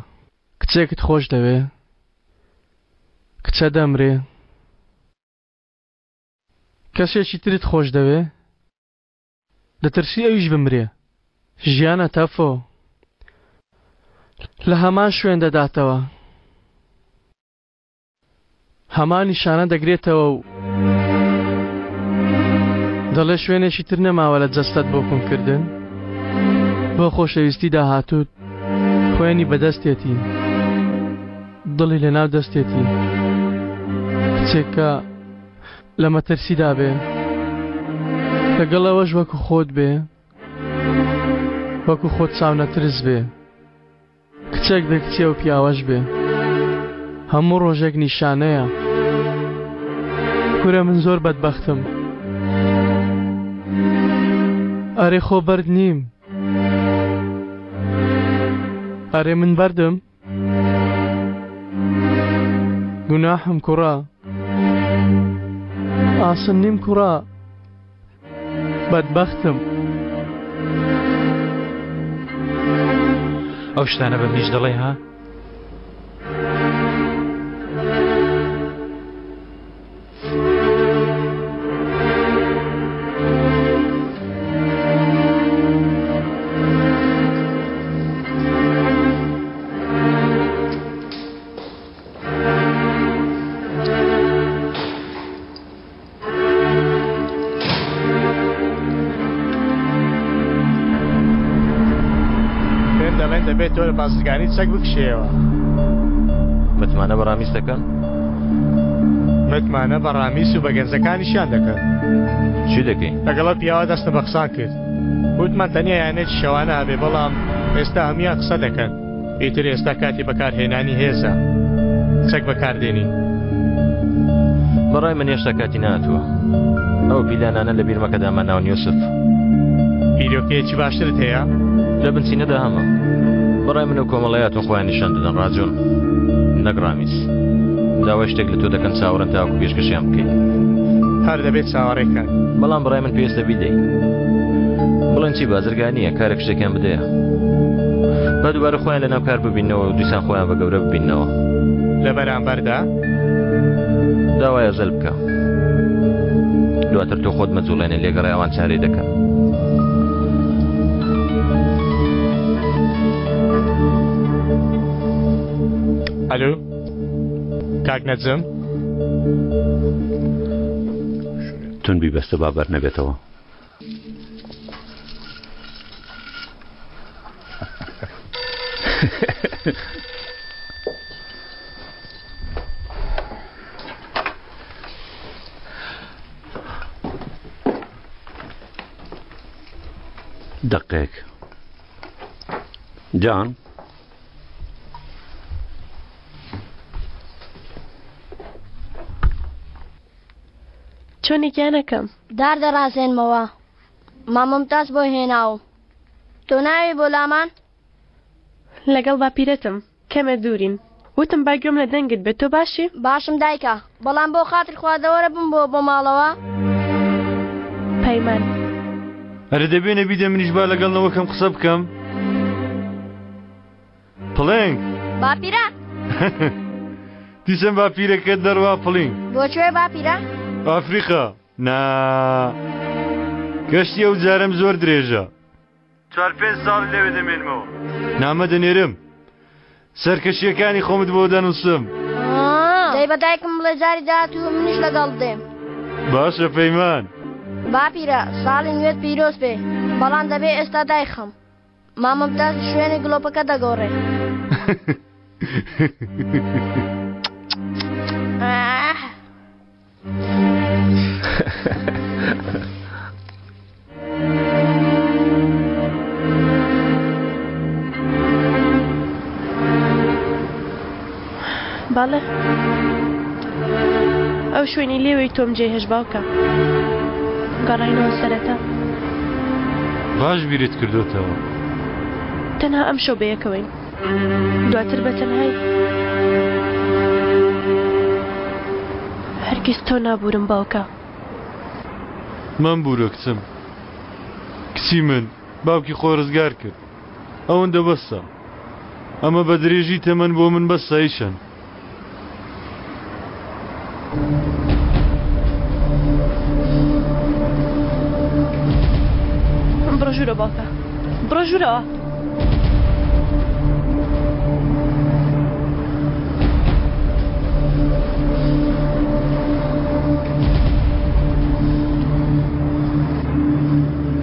کچێکت خۆش دەوێ کچە دەمرێ کەسێکی ترت خۆش دەوێ دەترسی ئەویش بمرێ ژیانە تەفۆ لە هەمان شوێن دەداتەوە هەمان نیشانە دەگرێتەوە و دەڵێ شوێنێکی تر نەماوە لە جەستەت بۆ کومکردن بۆ خۆشەویستی داهاتووت خوێنی بەدەستێتی دڵی لەناو دەستێتی کچێکە لە مەترسیدا بێ لەگەڵەوەش وەکو خۆت بێ وەکو خۆت چاونەترس بێ کچێک بێ کچێ و پیاوەش بێ هەموو ڕۆژێک نیشانەیە کورە من زۆر بەدبەختم ئەرێ خۆ بەرد نیم ئەرێ من بەردم گوناحم کوڕە ئاسن نیم کوڕە بەدبەختم ئەو شتانە بە میش دەڵێ ها؟ دەبێت تۆ لە بازرگانی چەک بکشێەوە متمانە بەڕامیز دەکەن؟ متمانە بەڕامیز و بە گەنجەکانیشیان دەکەن چی دەکەین؟ لەگەڵە پیاوە دەستە بە قسان کرد وتمان تەنیا یانێکی شەوانە هەبێ بەڵام ئێستا هەمویان قسە دەکەن ئیتر ئێستا کاتی بەکارهێنانی هێزە چەک بەکاردێنین بەڕای من هێشتا کاتی نهاتووە ئەو پیلانانە لە بیرمەکەدامان ناون یوسف بیرۆکەیەکی باشترت هەیە؟ لە بنچینەدا هەمە بەڕای من و کۆمەڵایەتون خۆیان نیشان دەدەن ڕاجۆن نەگڕامیز داوای شتێک لە تۆ دەکەن چاوەڕەن تاوەکو پێشکەشیان بکەین هەر دەبێت چاوەڕێکەکەن بەڵام بەڕای من پێویستە بیدەی بڵێن چی بازرگانیە کارێک شتێکیان بدەیە با دووبارە خۆیان لە ناو کار ببینەوە و دویسان خۆیان بە گەورە ببینەوە لە بەرامبەردا داوای ئەزەل بکە دواتر تۆ خۆت مەجوڵێنێ لێگەڕای ئەوان چارەی دەکەن ئەلو کاک نەجم تونبی بەستە بابەر نەبێتەوە. دقيق جان چۆنی گیانەکەم دار دەڕازێنمەوە مامۆمتاز بۆ هێناوم تۆ ناوی بۆ لامان لەگەڵ باپیرەتم کەمە دوورین وتم باگوێم لە دەنگت بێت تۆ باشی باشم دایکە بەڵام بۆ خاتر خواردەوەرە بم بۆ ماڵەوە پەیمان ئەرە دەبێنە بیدە منیش با لەگەڵنەوەکەم قسە بکەم پڵنگ باپیرە دیسم باپیرەکەت دەڕوا پڵنگ بۆکوێ باپیرە ئافریقا نا گەشتی ئەو جارم زۆر درێژە 4-5 ساڵ لەوێ دەمێنمەوە نامە دەنێرم سەرکەشیەکانی خۆمت بۆ دەنووسم دەی بە دایکم بڵێ جاری داهاتوو منیش لەگەڵ دێم باشە پەیمان باپیرە ساڵی نوێت پیرۆز پێ بەڵام دەبێ ئێستا دایخم مامۆمتاز شوێنی گڵۆپەکە دەگۆڕێ باڵێ ئەو شوێنی لێوەی تۆم جێهێش باوکە گەڕاینەوە سەرەتا باش بیرت کردوتەوە تەنها ئەم شەو بەیەکەوەین دواتر بەتەنهایی هەرگیز تۆ نابورم باوکە من بوورە کچم کچی من باوکی خۆرزگار کرد ئەوەندە بەسە ئەمە بە درێژی تەمەن بۆ من بەسایشن بڕۆ ژوورە باوکە بڕۆ ژوورەوە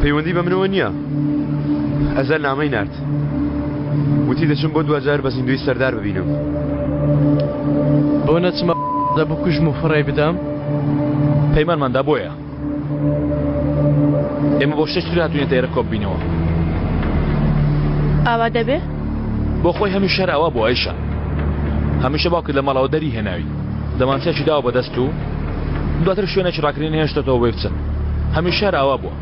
پەیوەندی بە منەوە نییە ئەزەر نامەی نارد وتی دەچم بۆ 2000 بە زیندوی سەردار ببینم بۆ نەچمە دەبوو کوژم و فڕێ بدەم پەیمانماندا بۆیە ئێمە بۆ شتێک هاتوونێتە ئێرە کۆ ببینەوە ئاوا دەبێ بۆ خۆی هەمیش شەر ئەوە بۆ ئەیشە هەمیشە باوکت لە ماڵەوە دەری هێناوی دەمانچێکی داوە بەدەست و دواتر شوێنێکی ڕاکردنی هێشتێتەوە بۆی بچن هەمیش شەر ئەوە بووە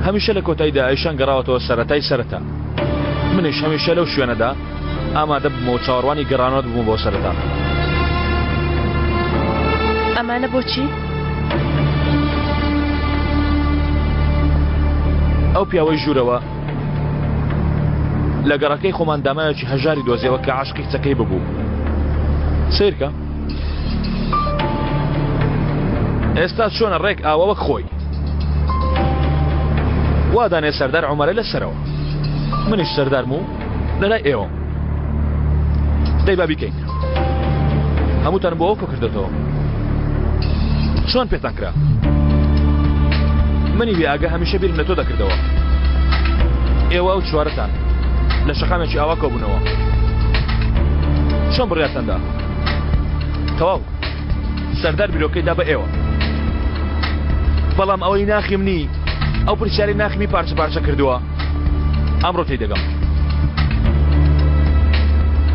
هەمیشە لە کۆتاییدا ئەیشان گەڕاوەتەوە سەرەتای سەرەتا منیش هەمیشە لەو شوێنەدا ئامادە بمەوە چاوەڕوانی گەڕانەوە بووم بۆ سەرەتا ئەمانە بۆچی؟ ئەو پیاوەی ژوورەوە لە گەڕەکەی خۆمان دامایەکی هەژاری دۆزیەوە کە عاشقی کچەکەی ببوو سیرکە ئێستا چۆنە ڕێک ئاوە وەک خۆی وا دانێ سەردار عومەرە لەسەرەوە منیش سەردارم و لەلای ئێوە دەی با بیکەین هەمووتان بۆ ئەو کۆ کردێتەوە چۆن پێتان کرا منی بێ ئاگە هەمیشە بیرم لە تۆ دەکردەوە ئێوە ئەو چوارەتان لە شەقامێکی ئاوا کۆبوونەوە چۆن بڕیاتەندا تەواو سەردار بیرۆکەیدا بە ئێوە بەڵام ئەوەی ناخیم نی ئەو پرسیاری ناخمی پارچە پارچە کردووە ئەمڕۆ تێی دەگەم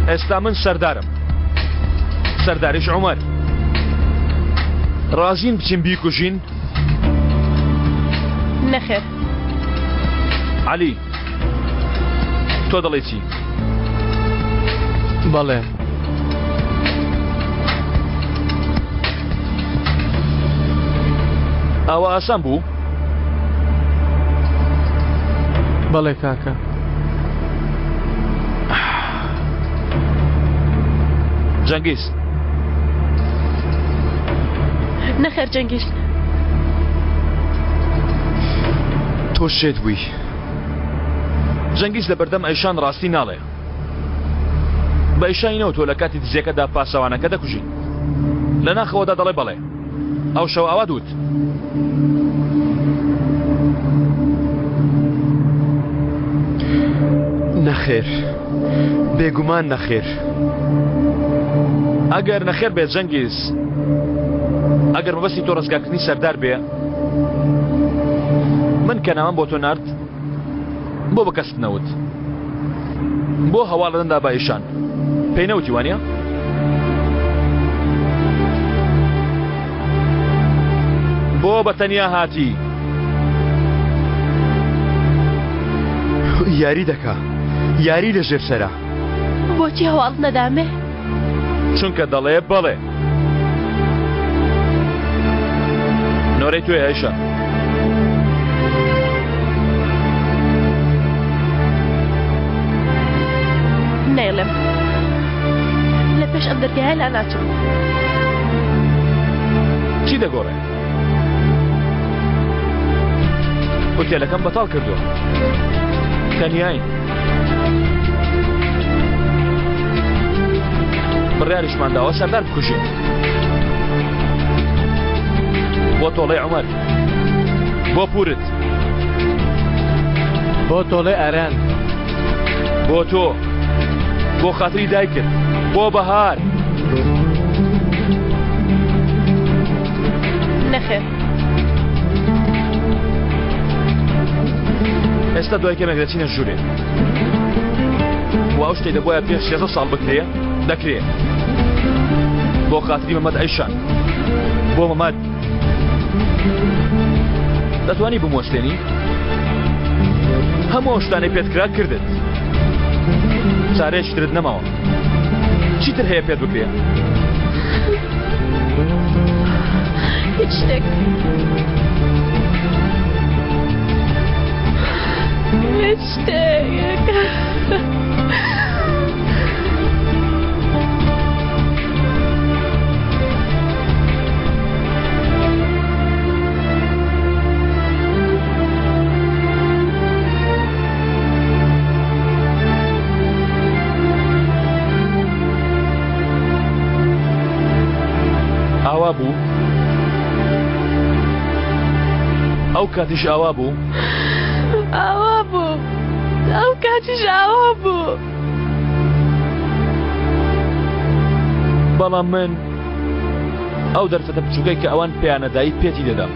ئێستا من سەردارم سەرداریش عومەر ڕازین بچین بیکوژین نەخێر عەلی تۆ دەڵێ چی بەڵێ ئەوە ئاسان بوو بەڵێ کاکە جەنگیز نەخێر جەنگیز تۆ شێت بووی جەنگیز لە بەردەم ئەیشان ڕاستی ناڵێ بە ئیشانینەوە تۆ لە کاتی دزیەکەدا پاسەوانەکە دەکوژین لە ناخەوەدا دەڵێ بەڵێ ئەو شەو ئەوە دوت نەخێر بێگومان نەخێر ئەگەر نەخێر بێت جەنگیز ئەگەر مەبەستی تۆ ڕزگارکردنی سەردار بێ من کەناوەم بۆ تۆ نارد بۆ بەکەست نەوت بۆ هەواڵ لەدەندا بە ئیشان پێی نەوتی وانە بۆ بەتەنیا هاتی یاری دەکا یاری لە ژێر سەرا بۆچی هەواڵ نەدامێ چونکە دەڵێ بەڵێ نۆرەی توێ ئێشە نەیڵێم لە پێش ئەم دەرگایە لا ناچم چی دەگۆڕێ ئۆتێلەکەم بەتاڵ کردووە تەنیاین بڕیاریشمان داوە سەردار بکوژێت بۆ تۆڵەی عومەر بۆ پورت بۆ تۆڵەی ئاران بۆ تۆ بۆ خاتری دایکت بۆ بەهار نەخێر ئێستا دوای کەمێک دەچینە ژوورێ و ئەو شتەی دەبووە پێش 16 ساڵ بکرێ دەکرێت بۆ خاتری مەمەد ئەیشان بۆ مەمەد دەتوانی بمۆستێنی هەموو شتانەی پێتکرا کردت چارەیەکترت نەماوە چیتر هەیە پێت بکرێ هیچ شتێک هیچ شتێک ئاوا بوو ئەو کاتیش ئاوا بوو ئاوا بوو ئەو کاتیش ئاوا بوو بەڵام من ئەو دەرفەتە بچووکەی کە ئەوان پێیانەدایی پێتی دەدام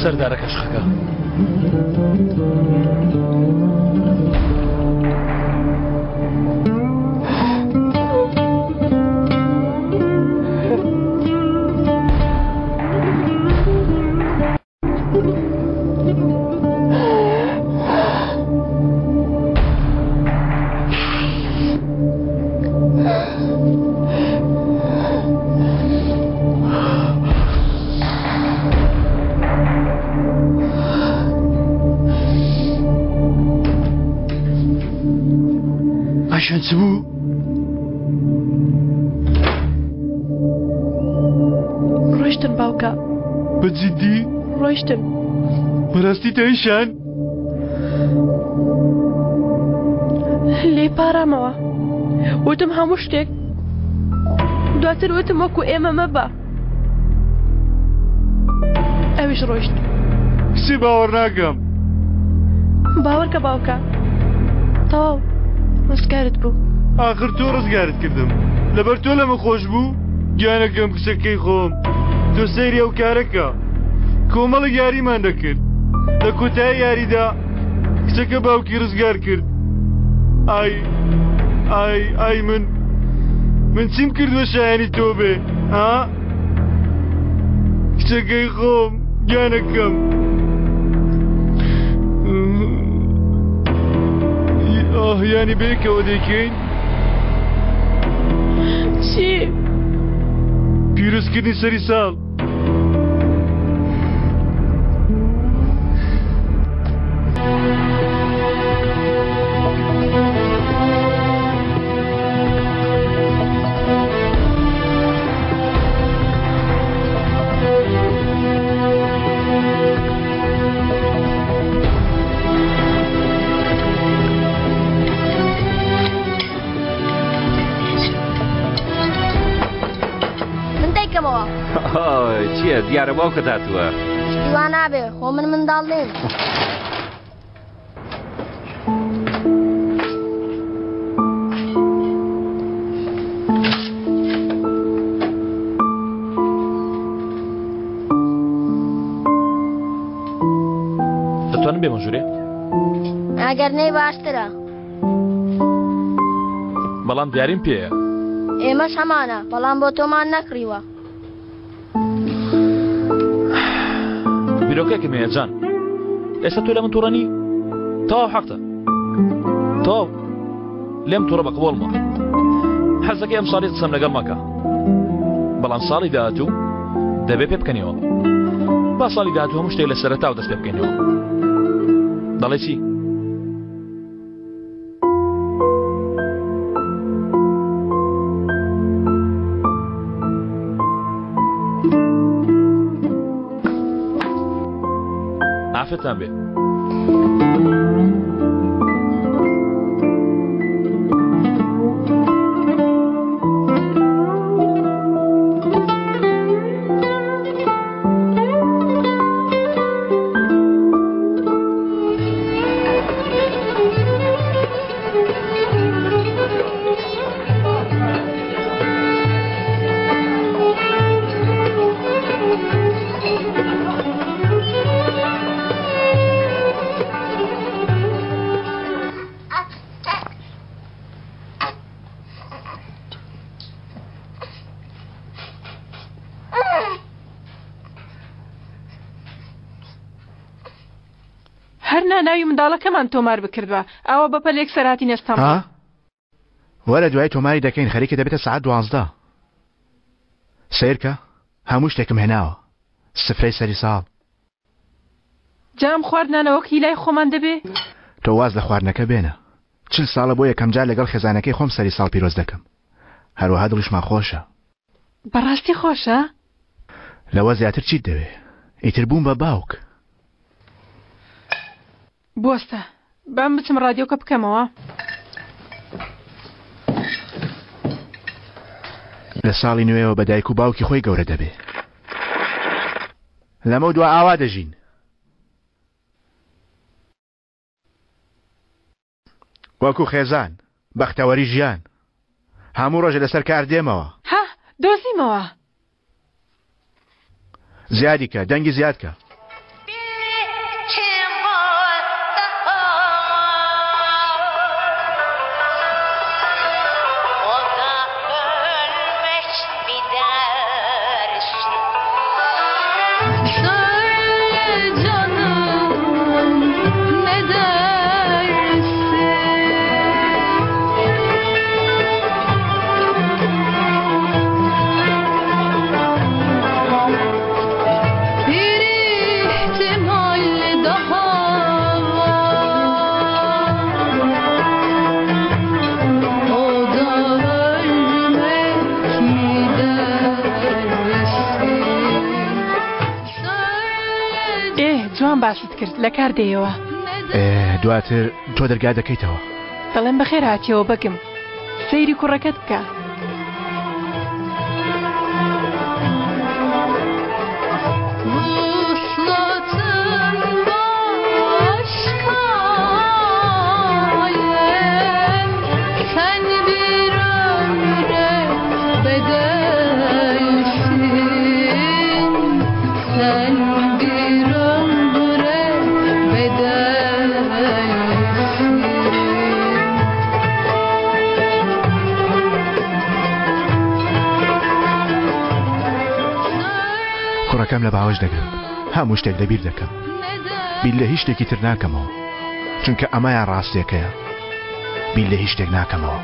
سەردارەکە شخەکە ئاشان چ بوو؟ ڕۆیشتن باوکە بەجددی؟ ڕۆیشتن بەڕاستی تەیشان؟ لێ پارامەوە وتم هەموو شتێک دواتر وتم وەکو ئێمە مەبە ئەویش ڕۆیشت کچی باوەڕ ناکەم باوەڕکە باوکە تەواو ڕزگارت بوو ئاخر تۆ ڕزگارت کردم لەبەر تۆ لەمە خۆش بوو گیانەکەم کچەکەی خۆم تۆ سەیری ئەو کارەکە کۆمەڵی یاریمان دەکرد لە کۆتایی یاریدا کچەکە باوکی ڕزگار کرد ئای من چیم کردوە شایانی تۆ بێ ها کچەکەی خۆم گیانەکەم ینی بێکەوە دەیکەین چی؟ پیرۆزکردنی سەری ساڵ چییە دیارە باوکە داتووە شتیوان نابێ خۆ من منداڵ نیم دەتوانم بێمە ژوورێ ئەگەر نەی باشترە بەڵام دیاریم پێیە ئێمەش هەمانە بەڵام بۆ تۆمان نەکڕیوە بیرۆکێکم هەیە جان ئێستا تۆ لە من تووڕەنی تەواو حەقتە تەواو لێم تووڕە بە قبۆڵمە حەزەکەی ئەم ساڵی قسەم لەگەڵ مەکە بەڵام ساڵی داهاتوو دەبێ پێ بکەنیەوە با ساڵی داهاتوو هەموو شتێک لە سەرەتاو دەست پێ بکەنیەوە دەڵێ چی؟ عافتان بێ ناوی منداڵەکەمان تۆمار بکردووە ئەوە بەپەلێک سەراتی نەستەم وەرە دوای تۆماری دەکەین خەریکە دەبێتە سەعات 12 سیرکە هەموو شتێکم هێناوە سفرەی سەری ساڵ جام خواردنانەوەک هیلای خۆمان دەبێ تۆ واز لە خواردنەکە بێنە 40 ساڵە بۆ یەکەم جار لەگەڵ خێزانەکەی خۆم سەری ساڵ پیرۆز دەکەم هەروەها دڵیشمان خۆشە بەڕاستی خۆشە؟ لەوە زیاتر چیت دەوێ ئیتر بووم بە باوک بۆستە بام بچم ڕادیۆکە بکەمەوە لە ساڵی نوێەوە بە دایک و باوکی خۆی گەورە دەبێ لەمە دو ئاوا دەژین وەکو خێزان بەختەوەری ژیان هەموو ڕۆژە لەسەر کار دێمەوە ها دۆزیمەوە زیادی کە دەنگی زیاد کە باست کرد لە کار دێەوە دواتر تۆ دەرگا دەکەیتەوە دەڵێن بەخێر هاتیەوە بەگم سەیری کوڕەکەت بکە کوڕەکەم لە باوەش دەگرم هەموو شتێک لەبیر دەکەم بیر لە هیچ شتێکی تر ناکەمەوە چونکە ئەمەیان ڕاستیەکەیە بین لە هیچ شتێک ناکەمەوە.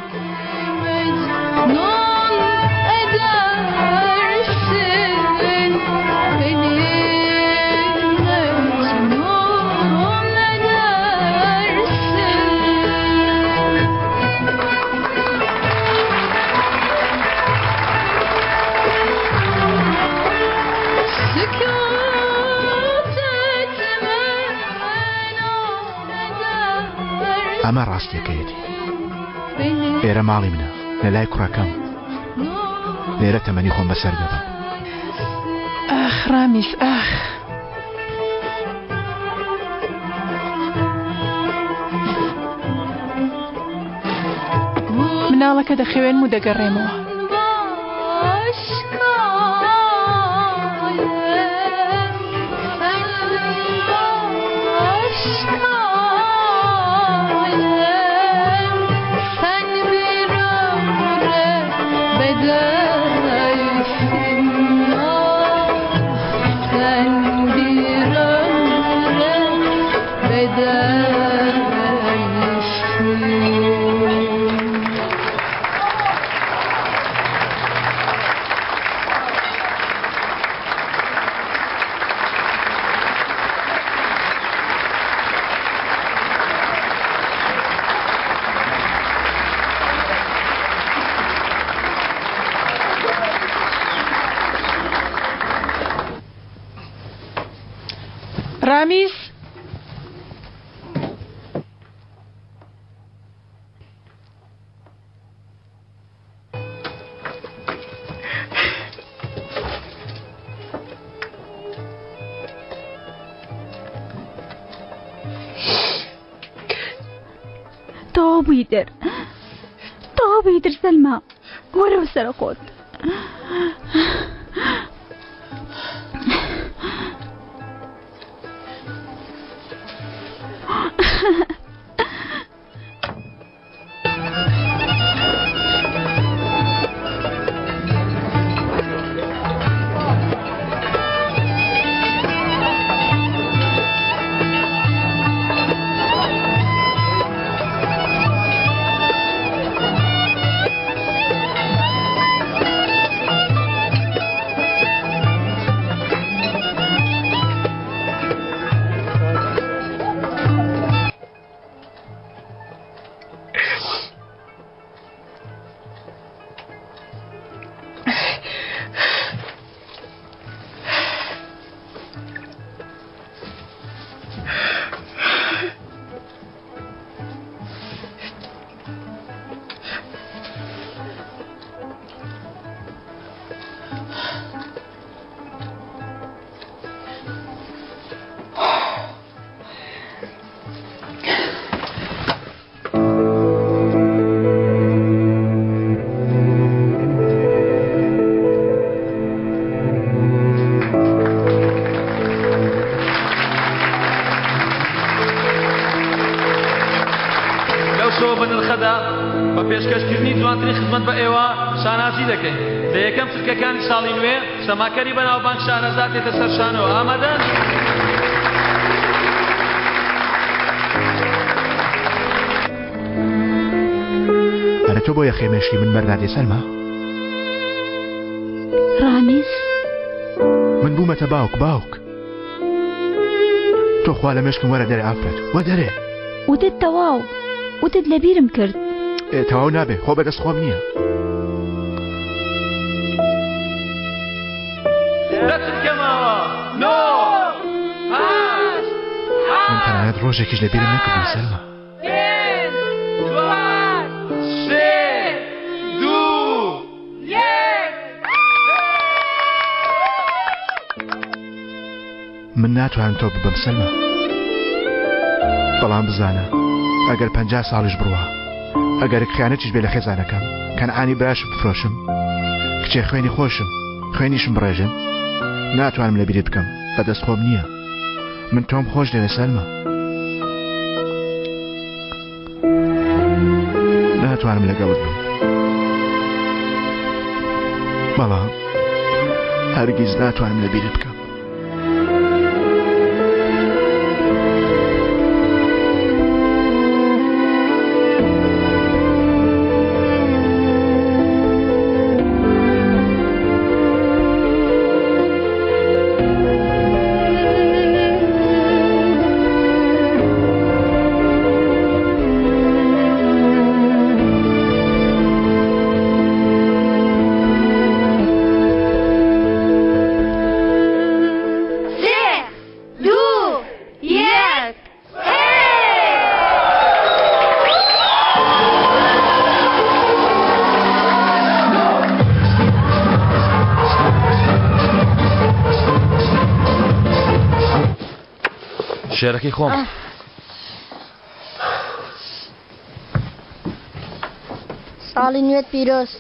ئەمە ڕاستیەکەیەتی. ئێرە ماڵی منە لە لای کوڕەکەم. لێرە تەمەنی خۆم بەسەر دەبم. ئاخ ڕامیز ئاخ. مناڵەکە دەخەوێن و دەگەڕێمەوە. رامیز تۆ بیدر سەلما وەرەوە سەرە خۆت. بە پێشکەشکردنی جوانترین خزمەت بە ئێوە شانازی دەکەین. لە یەکەم چرکەکانی ساڵی نوێ سەماکەری بەناوبانگ شارەزاد دێتە سەر شانەوە. ئامادەن؟ ئەرە تۆ بۆ یەخێمێشتی من بەرنادێ سەلما؟ ڕامیز من بوومەتە باوک. تۆ خوا لە مێشکم وەرە دەرێ ئافرەت وە دەرێ. وتت تەواو وتت لەبیرم کرد. تەواو نابێ خۆ بەدەست خۆم نییە. من تەنانەت ڕۆژێکیش لەبیرم نەکردم سەلما. من ناتوانم تۆ ببەم سەلما. بەڵام بزانە ئەگەر 50 ساڵیش بڕوە ئەگەر خیانەتیش بێ لە خێزانەکەم کەنعانی براشم بفرۆشم کچێ خوێنی خۆشم خوێنیشم بڕێژم ناتوانم لە بیرت بکەم بەدەست خۆم نییە. من تۆم خۆش دەوێ سەلما. ناتوانم لەگەڵت بم بەڵام هەرگیز ناتوانم لە بیرت بکەم. شێرەکەی خۆم ساڵی نوێت پیرۆز.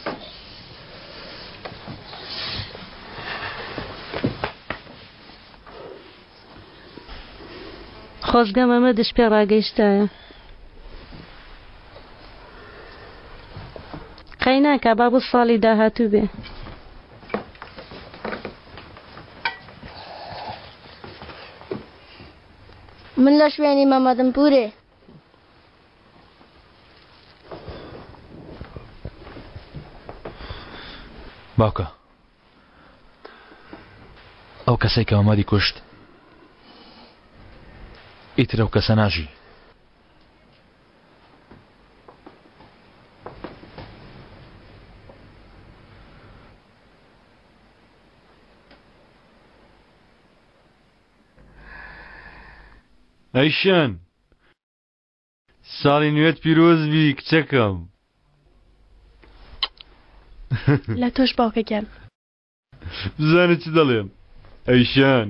خۆزگەم ئەمە دش پێ ڕاگەیشتایە. قەی ناکە با بۆ ساڵی داهاتوو بێ. من لە شوێنی مەمەدم پورێ. باوکە ئەو کەسێک کە مەمەدی کوشت ئیتر ئەو کەسە ناژی. ئەیشان ساڵی نوێت پیرۆزبی کچەکەم. لە تۆش باوکەگەن بزانە چی دەڵێم ئەیشان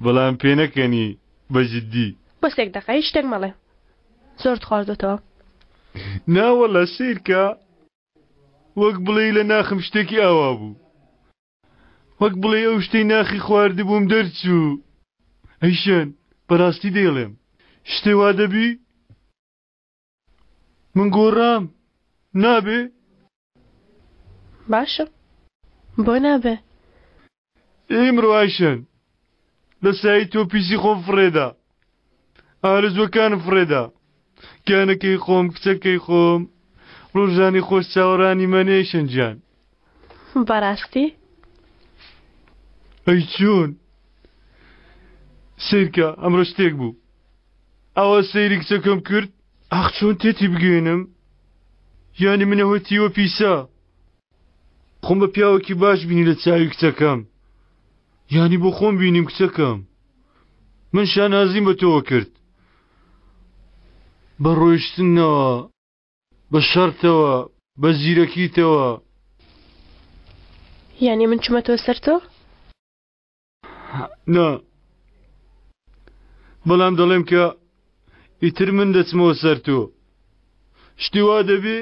بەڵام پێ نەکەنی بەجددی. بۆ سێک دەقەی شتێک مەڵێ زۆر خواردۆتەوە. ناوەڵە سیرکە وەک بڵێ لە ناخم شتێکی ئاوا بوو، وەک بڵێ ئەو شتەی ناخی خواردبووم دەرچوو. ئەیشان بەڕاستی دێڵێم شتێ وا دەبی من گۆڕام نابێ. باشە بۆ نابێ. ئیمڕۆ ئایشان لە سایی تۆ پیسی خۆم فڕێدا، ئارزوەکانم فڕێدا، گیانەکەی خۆم کچەکەی خۆم ڕۆژانی خۆش چاوەڕانی منێشن گیان. بەڕاستی ئەی چۆن سیرکە ئەمڕۆ شتێک بوو ئەوە سەیری کچەکەم کرد. ئاخ چۆن تێتی بگەێنم یانی منەهۆتیوە پیسا خۆم بە پیاوەکی باش بینی لە چاوی کچەکەم، یانی بۆ خۆم بینیم کچەکەم. من شانازیم بە تۆوە کرد بە ڕۆیشتنەوە بە شەرتەوە بە زیرەکیتەوە. یانی من چوومەتەوە سەر تۆ؟ نا بەڵام دەڵێم کە ئیتر من دەچمەوە سەر تۆ. شتی وا دەبێ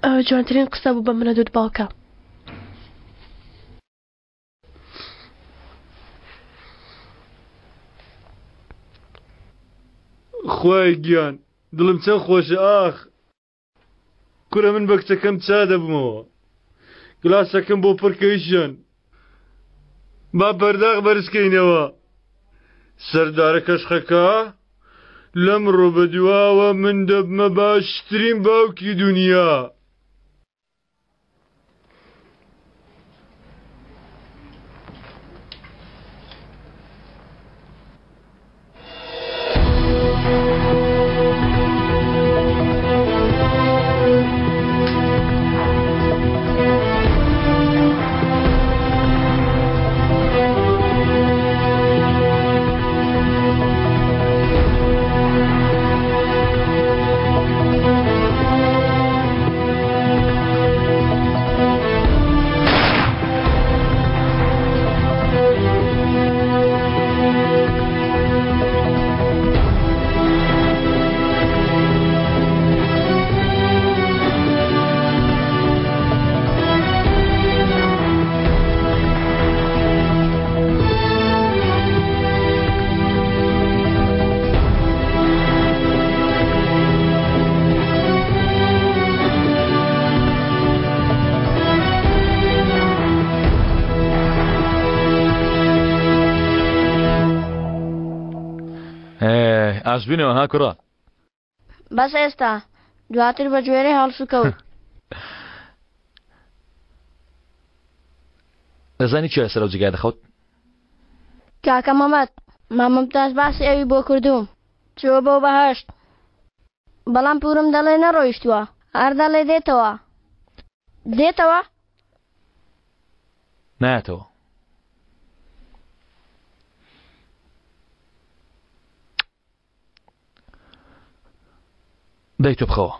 ئەوە جوانترین قسە بوو بە منە دوت باوکە. خوای گیان دڵم چەند خۆشە. ئاخ کورە من بە کچەکەم چا دەبمەوە گلاسەکەم بۆ پڕکەیشان با بەرداغ بەرزکەینەوە. سەردارە کەشخەکە لەمڕۆ بەدواوە من دەبمە باشترین باوکی دنیا. ئاشبینەوە ها کوڕە. بەس ئێستا دواتر بە گوێرەی هەڵسوکەوت. دەزانی چی لەسەر ئەو جگای دەخەوت؟ کاکە مەمەد مامەمتاش باسی ئەوی بۆ کردووم چوە بۆ بەهەشت، بەڵام پورم دەڵێ نەڕۆیشتووە هەر دەڵێ دێتەوە. دێتەوە؟ نایەتەوە. دەی تۆ بخەوە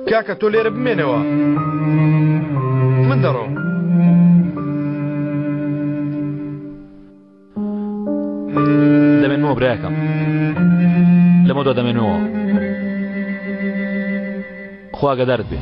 کاکە تۆ لێرە بمێنەوە من دەڕۆ دەمێنەوە برایەکەم لەمە دۆ دەمێنەوە خوا گەدارت بێ